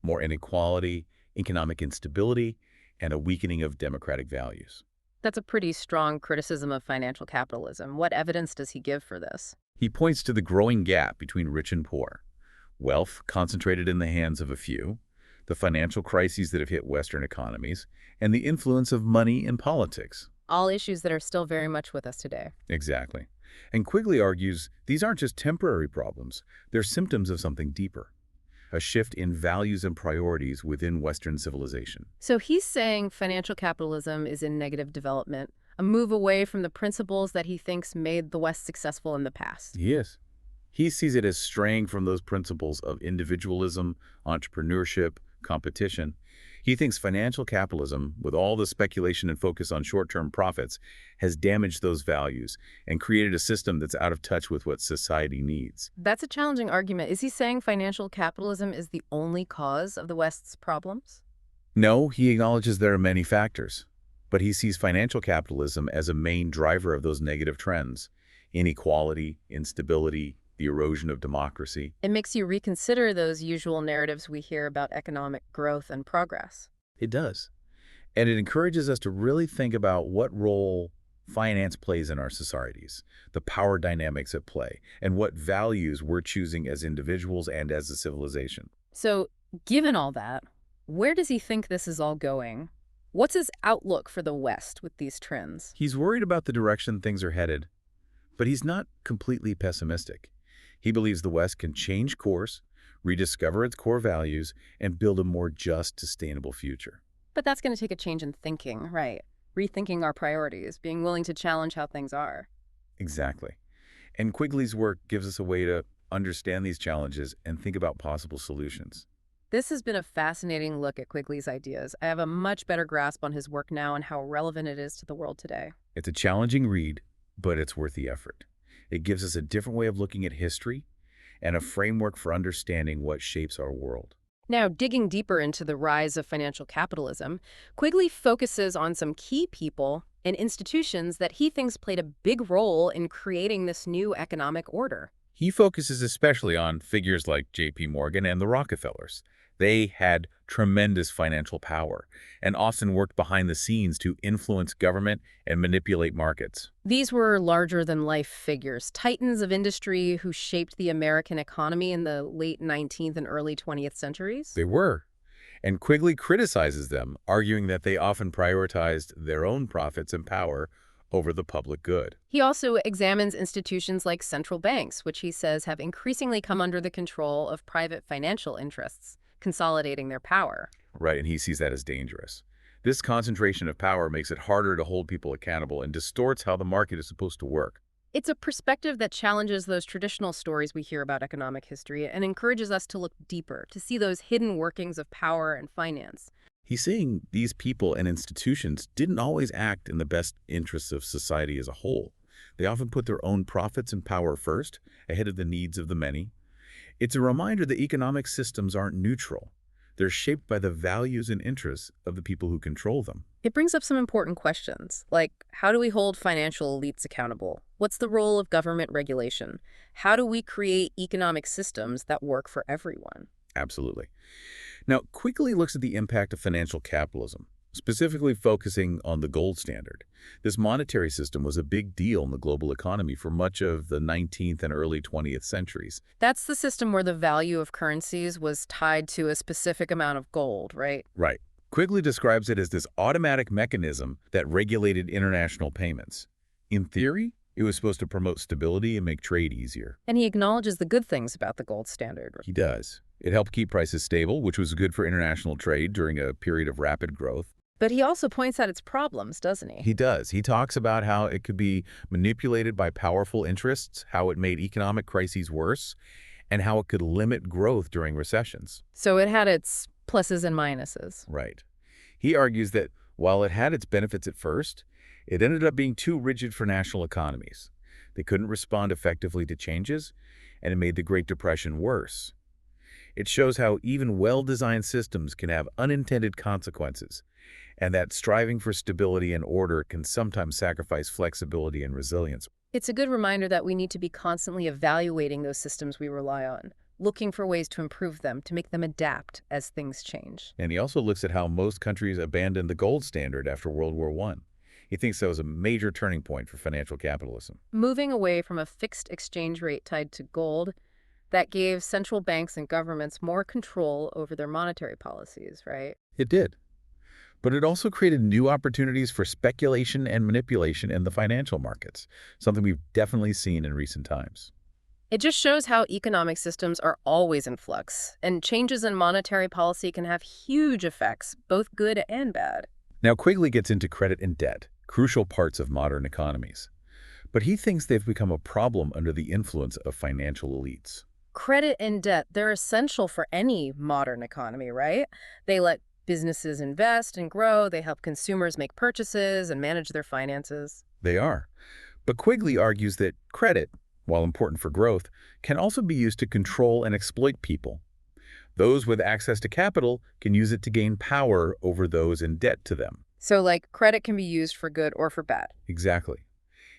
More inequality, economic instability, and a weakening of democratic values. That's a pretty strong criticism of financial capitalism. What evidence does he give for this? He points to the growing gap between rich and poor, wealth concentrated in the hands of a few, the financial crises that have hit Western economies, and the influence of money in politics. All issues that are still very much with us today. Exactly. And Quigley argues these aren't just temporary problems, they're symptoms of something deeper, a shift in values and priorities within Western civilization. So he's saying financial capitalism is in negative development, a move away from the principles that he thinks made the West successful in the past. He is. He sees it as straying from those principles of individualism, entrepreneurship, competition. He thinks financial capitalism, with all the speculation and focus on short-term profits, has damaged those values and created a system that's out of touch with what society needs. That's a challenging argument. Is he saying financial capitalism is the only cause of the West's problems? No, he acknowledges there are many factors, but he sees financial capitalism as a main driver of those negative trends: inequality, instability, the erosion of democracy. It makes you reconsider those usual narratives we hear about economic growth and progress. It does. And it encourages us to really think about what role finance plays in our societies, the power dynamics at play, and what values we're choosing as individuals and as a civilization. So, given all that, where does he think this is all going? What's his outlook for the West with these trends? He's worried about the direction things are headed. But he's not completely pessimistic. He believes the West can change course, rediscover its core values, and build a more just, sustainable future. But that's going to take a change in thinking, right? Rethinking our priorities, being willing to challenge how things are. Exactly. And Quigley's work gives us a way to understand these challenges and think about possible solutions. This has been a fascinating look at Quigley's ideas. I have a much better grasp on his work now and how relevant it is to the world today. It's a challenging read, but it's worth the effort. It gives us a different way of looking at history and a framework for understanding what shapes our world. Now, digging deeper into the rise of financial capitalism, Quigley focuses on some key people and institutions that he thinks played a big role in creating this new economic order. He focuses especially on figures like J.P. Morgan and the Rockefellers. They had tremendous financial power and often worked behind the scenes to influence government and manipulate markets. These were larger-than-life figures, titans of industry who shaped the American economy in the late 19th and early 20th centuries. They were. And Quigley criticizes them, arguing that they often prioritized their own profits and power over the public good. He also examines institutions like central banks, which he says have increasingly come under the control of private financial interests, consolidating their power. Right, and he sees that as dangerous. This concentration of power makes it harder to hold people accountable and distorts how the market is supposed to work. It's a perspective that challenges those traditional stories we hear about economic history and encourages us to look deeper, to see those hidden workings of power and finance. He's saying these people and institutions didn't always act in the best interests of society as a whole. They often put their own profits and power first, ahead of the needs of the many. It's a reminder that economic systems aren't neutral. They're shaped by the values and interests of the people who control them. It brings up some important questions, like how do we hold financial elites accountable? What's the role of government regulation? How do we create economic systems that work for everyone? Absolutely. Now, Quigley looks at the impact of financial capitalism, specifically focusing on the gold standard. This monetary system was a big deal in the global economy for much of the 19th and early 20th centuries. That's the system where the value of currencies was tied to a specific amount of gold, right? Right. Quigley describes it as this automatic mechanism that regulated international payments. In theory, it was supposed to promote stability and make trade easier. And he acknowledges the good things about the gold standard. He does. It helped keep prices stable, which was good for international trade during a period of rapid growth. But he also points out its problems, doesn't he? He does. He talks about how it could be manipulated by powerful interests, how it made economic crises worse, and how it could limit growth during recessions. So it had its pluses and minuses. Right. He argues that while it had its benefits at first, it ended up being too rigid for national economies. They couldn't respond effectively to changes, and it made the Great Depression worse. It shows how even well-designed systems can have unintended consequences, and that striving for stability and order can sometimes sacrifice flexibility and resilience. It's a good reminder that we need to be constantly evaluating those systems we rely on, looking for ways to improve them, to make them adapt as things change. And he also looks at how most countries abandoned the gold standard after World War I. He thinks that was a major turning point for financial capitalism. Moving away from a fixed exchange rate tied to gold, that gave central banks and governments more control over their monetary policies, right? It did. But it also created new opportunities for speculation and manipulation in the financial markets, something we've definitely seen in recent times. It just shows how economic systems are always in flux, and changes in monetary policy can have huge effects, both good and bad. Now, Quigley gets into credit and debt, crucial parts of modern economies. But he thinks they've become a problem under the influence of financial elites. Credit and debt, they're essential for any modern economy, right? They let businesses invest and grow, they help consumers make purchases and manage their finances. They are. But Quigley argues that credit, while important for growth, can also be used to control and exploit people. Those with access to capital can use it to gain power over those in debt to them. So, like, credit can be used for good or for bad. Exactly.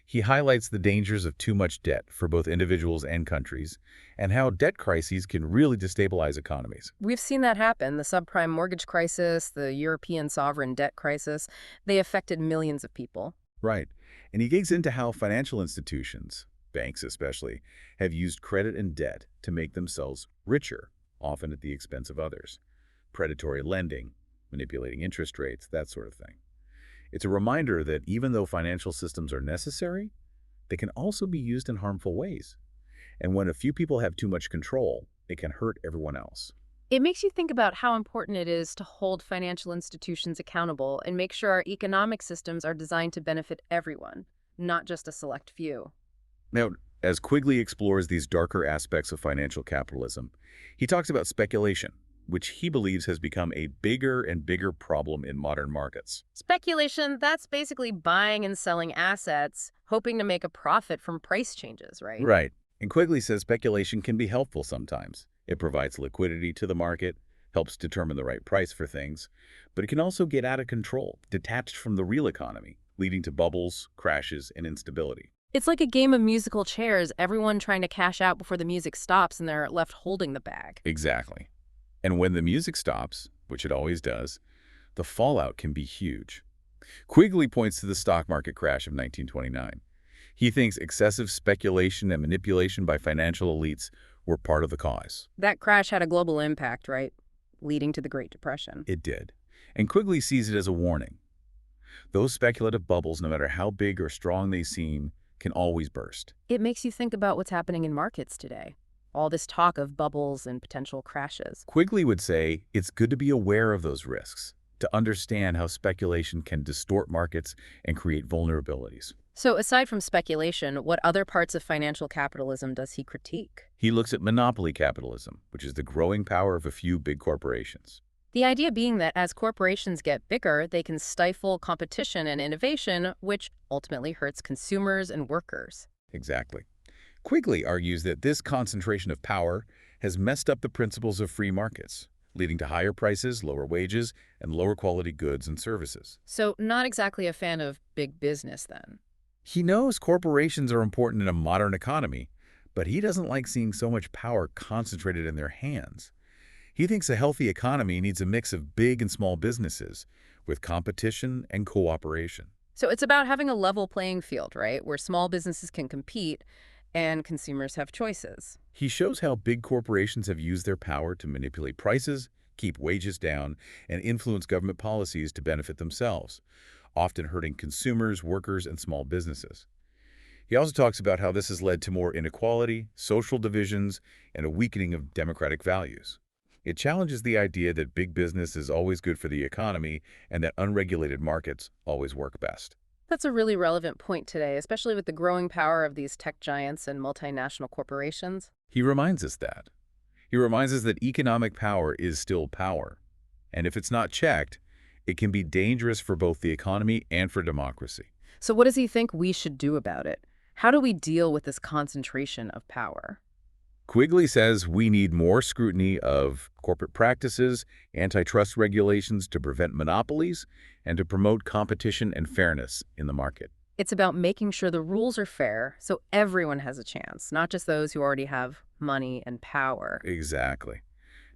He highlights the dangers of too much debt for both individuals and countries, and how debt crises can really destabilize economies. We've seen that happen. The subprime mortgage crisis, the European sovereign debt crisis, they affected millions of people. Right. And he digs into how financial institutions, banks especially, have used credit and debt to make themselves richer, often at the expense of others. Predatory lending, manipulating interest rates, that sort of thing. It's a reminder that even though financial systems are necessary, they can also be used in harmful ways. And when a few people have too much control, it can hurt everyone else. It makes you think about how important it is to hold financial institutions accountable and make sure our economic systems are designed to benefit everyone, not just a select few. Now, as Quigley explores these darker aspects of financial capitalism, he talks about speculation, which he believes has become a bigger and bigger problem in modern markets. Speculation, that's basically buying and selling assets, hoping to make a profit from price changes, right? Right. And Quigley says speculation can be helpful sometimes. It provides liquidity to the market, helps determine the right price for things, but it can also get out of control, detached from the real economy, leading to bubbles, crashes, and instability. It's like a game of musical chairs, everyone trying to cash out before the music stops and they're left holding the bag. Exactly. And when the music stops, which it always does, the fallout can be huge. Quigley points to the stock market crash of 1929. He thinks excessive speculation and manipulation by financial elites were part of the cause. That crash had a global impact, right? Leading to the Great Depression. It did. And Quigley sees it as a warning. Those speculative bubbles, no matter how big or strong they seem, can always burst. It makes you think about what's happening in markets today. All this talk of bubbles and potential crashes. Quigley would say it's good to be aware of those risks, to understand how speculation can distort markets and create vulnerabilities. So aside from speculation, what other parts of financial capitalism does he critique? He looks at monopoly capitalism, which is the growing power of a few big corporations. The idea being that as corporations get bigger, they can stifle competition and innovation, which ultimately hurts consumers and workers. Exactly. Quigley argues that this concentration of power has messed up the principles of free markets, leading to higher prices, lower wages, and lower quality goods and services. So not exactly a fan of big business then. He knows corporations are important in a modern economy, but he doesn't like seeing so much power concentrated in their hands. He thinks a healthy economy needs a mix of big and small businesses, with competition and cooperation. So it's about having a level playing field, right? Where small businesses can compete and consumers have choices. He shows how big corporations have used their power to manipulate prices, keep wages down, and influence government policies to benefit themselves, often hurting consumers, workers, and small businesses. He also talks about how this has led to more inequality, social divisions, and a weakening of democratic values. It challenges the idea that big business is always good for the economy and that unregulated markets always work best. That's a really relevant point today, especially with the growing power of these tech giants and multinational corporations. He reminds us that. He reminds us that economic power is still power. And if it's not checked, it can be dangerous for both the economy and for democracy. So what does he think we should do about it? How do we deal with this concentration of power? Quigley says we need more scrutiny of corporate practices, antitrust regulations to prevent monopolies, and to promote competition and fairness in the market. It's about making sure the rules are fair so everyone has a chance, not just those who already have money and power. Exactly.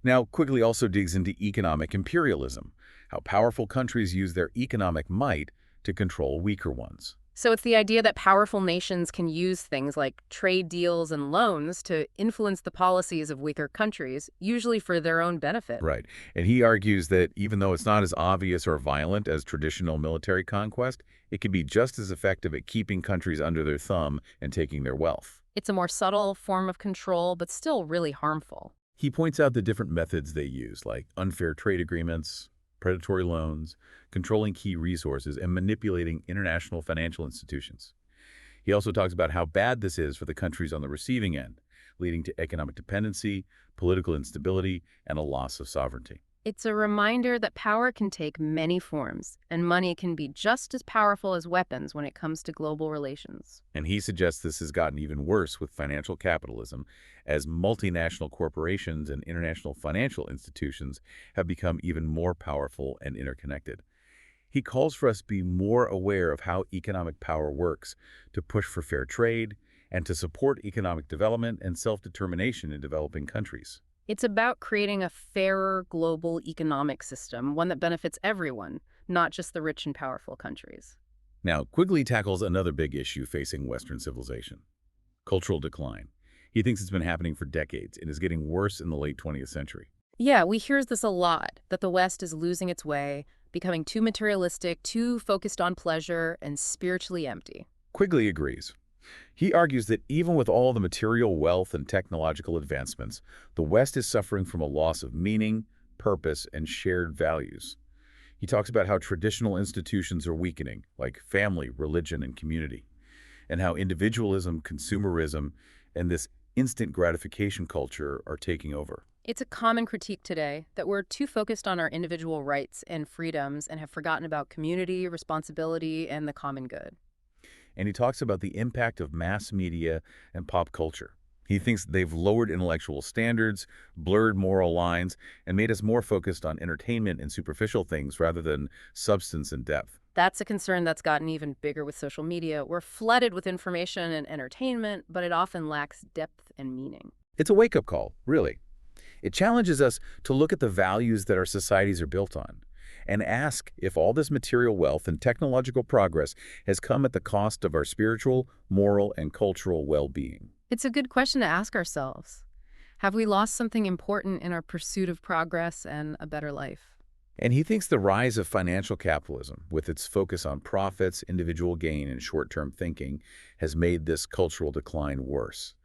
Now, Quigley also digs into economic imperialism, how powerful countries use their economic might to control weaker ones. So it's the idea that powerful nations can use things like trade deals and loans to influence the policies of weaker countries, usually for their own benefit. Right. And he argues that even though it's not as obvious or violent as traditional military conquest, it can be just as effective at keeping countries under their thumb and taking their wealth. It's a more subtle form of control, but still really harmful. He points out the different methods they use, like unfair trade agreements, predatory loans, controlling key resources, and manipulating international financial institutions. He also talks about how bad this is for the countries on the receiving end, leading to economic dependency, political instability, and a loss of sovereignty. It's a reminder that power can take many forms, and money can be just as powerful as weapons when it comes to global relations. And he suggests this has gotten even worse with financial capitalism, as multinational corporations and international financial institutions have become even more powerful and interconnected. He calls for us to be more aware of how economic power works, to push for fair trade, and to support economic development and self-determination in developing countries. It's about creating a fairer global economic system, one that benefits everyone, not just the rich and powerful countries. Now, Quigley tackles another big issue facing Western civilization: cultural decline. He thinks it's been happening for decades and is getting worse in the late 20th century. Yeah, we hear this a lot, that the West is losing its way, becoming too materialistic, too focused on pleasure, and spiritually empty. Quigley agrees. He argues that even with all the material wealth and technological advancements, the West is suffering from a loss of meaning, purpose, and shared values. He talks about how traditional institutions are weakening, like family, religion, and community, and how individualism, consumerism, and this instant gratification culture are taking over. It's a common critique today that we're too focused on our individual rights and freedoms and have forgotten about community, responsibility, and the common good. And he talks about the impact of mass media and pop culture. He thinks they've lowered intellectual standards, blurred moral lines, and made us more focused on entertainment and superficial things rather than substance and depth. That's a concern that's gotten even bigger with social media. We're flooded with information and entertainment, but it often lacks depth and meaning. It's a wake-up call, really. It challenges us to look at the values that our societies are built on and ask if all this material wealth and technological progress has come at the cost of our spiritual, moral, and cultural well-being. It's a good question to ask ourselves. Have we lost something important in our pursuit of progress and a better life? And he thinks the rise of financial capitalism, with its focus on profits, individual gain, and short-term thinking, has made this cultural decline worse.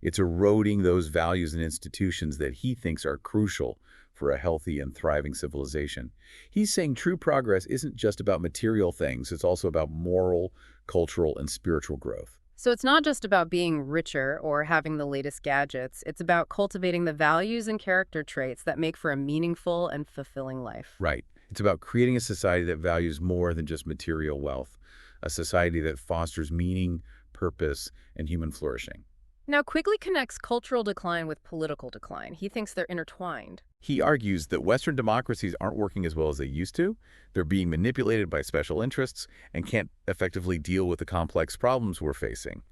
It's eroding those values and institutions that he thinks are crucial for a healthy and thriving civilization. He's saying true progress isn't just about material things, it's also about moral, cultural, and spiritual growth. So it's not just about being richer or having the latest gadgets. It's about cultivating the values and character traits that make for a meaningful and fulfilling life. Right. It's about creating a society that values more than just material wealth, a society that fosters meaning, purpose, and human flourishing. Now, Quigley connects cultural decline with political decline. He thinks they're intertwined. He argues that Western democracies aren't working as well as they used to. They're being manipulated by special interests and can't effectively deal with the complex problems we're facing.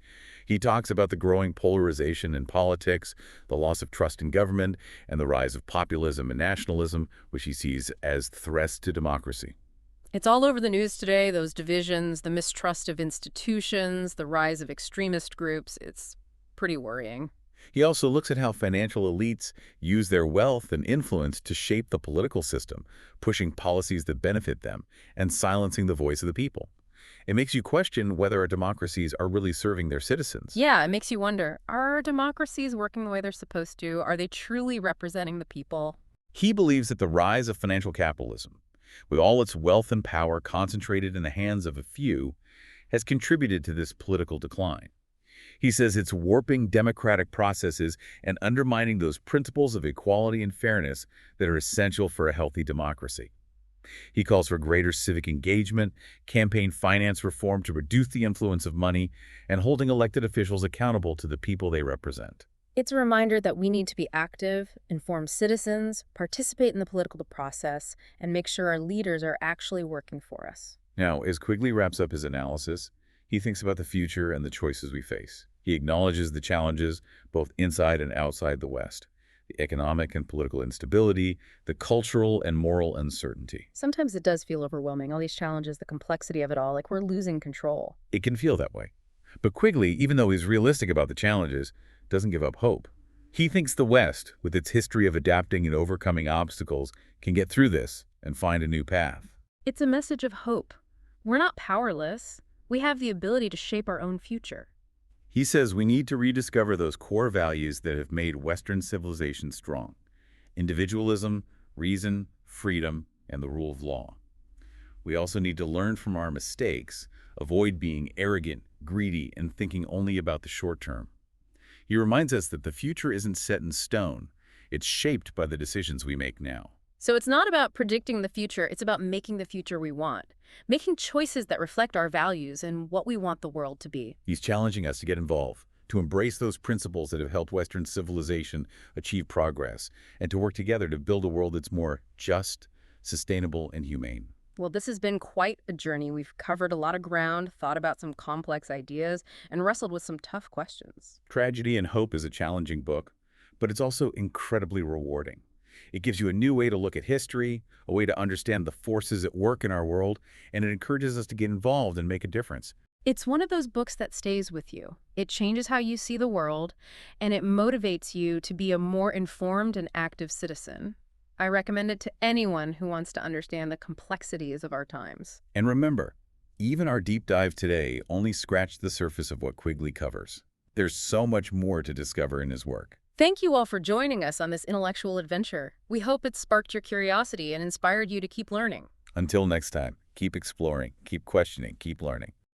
He talks about the growing polarization in politics, the loss of trust in government, and the rise of populism and nationalism, which he sees as threats to democracy. It's all over the news today, those divisions, the mistrust of institutions, the rise of extremist groups. It's pretty worrying. He also looks at how financial elites use their wealth and influence to shape the political system, pushing policies that benefit them and silencing the voice of the people. It makes you question whether our democracies are really serving their citizens. Yeah, it makes you wonder, are our democracies working the way they're supposed to? Are they truly representing the people? He believes that the rise of financial capitalism, with all its wealth and power concentrated in the hands of a few, has contributed to this political decline. He says it's warping democratic processes and undermining those principles of equality and fairness that are essential for a healthy democracy. He calls for greater civic engagement, campaign finance reform to reduce the influence of money, and holding elected officials accountable to the people they represent. It's a reminder that we need to be active, informed citizens, participate in the political process, and make sure our leaders are actually working for us. Now, as Quigley wraps up his analysis, he thinks about the future and the choices we face. He acknowledges the challenges both inside and outside the West, the economic and political instability, the cultural and moral uncertainty. Sometimes it does feel overwhelming, all these challenges, the complexity of it all, like we're losing control. It can feel that way. But Quigley, even though he's realistic about the challenges, doesn't give up hope. He thinks the West, with its history of adapting and overcoming obstacles, can get through this and find a new path. It's a message of hope. We're not powerless. We have the ability to shape our own future. He says we need to rediscover those core values that have made Western civilization strong: individualism, reason, freedom, and the rule of law. We also need to learn from our mistakes, avoid being arrogant, greedy, and thinking only about the short term. He reminds us that the future isn't set in stone. It's shaped by the decisions we make now. So it's not about predicting the future, it's about making the future we want, making choices that reflect our values and what we want the world to be. He's challenging us to get involved, to embrace those principles that have helped Western civilization achieve progress, and to work together to build a world that's more just, sustainable, and humane. Well, this has been quite a journey. We've covered a lot of ground, thought about some complex ideas, and wrestled with some tough questions. Tragedy and Hope is a challenging book, but it's also incredibly rewarding. It gives you a new way to look at history, a way to understand the forces at work in our world, and it encourages us to get involved and make a difference. It's one of those books that stays with you. It changes how you see the world, and it motivates you to be a more informed and active citizen. I recommend it to anyone who wants to understand the complexities of our times. And remember, Even our deep dive today only scratched the surface of what Quigley covers. There's so much more to discover in his work. Thank you all for joining us on this intellectual adventure. We hope it sparked your curiosity and inspired you to keep learning. Until next time, keep exploring, keep questioning, keep learning.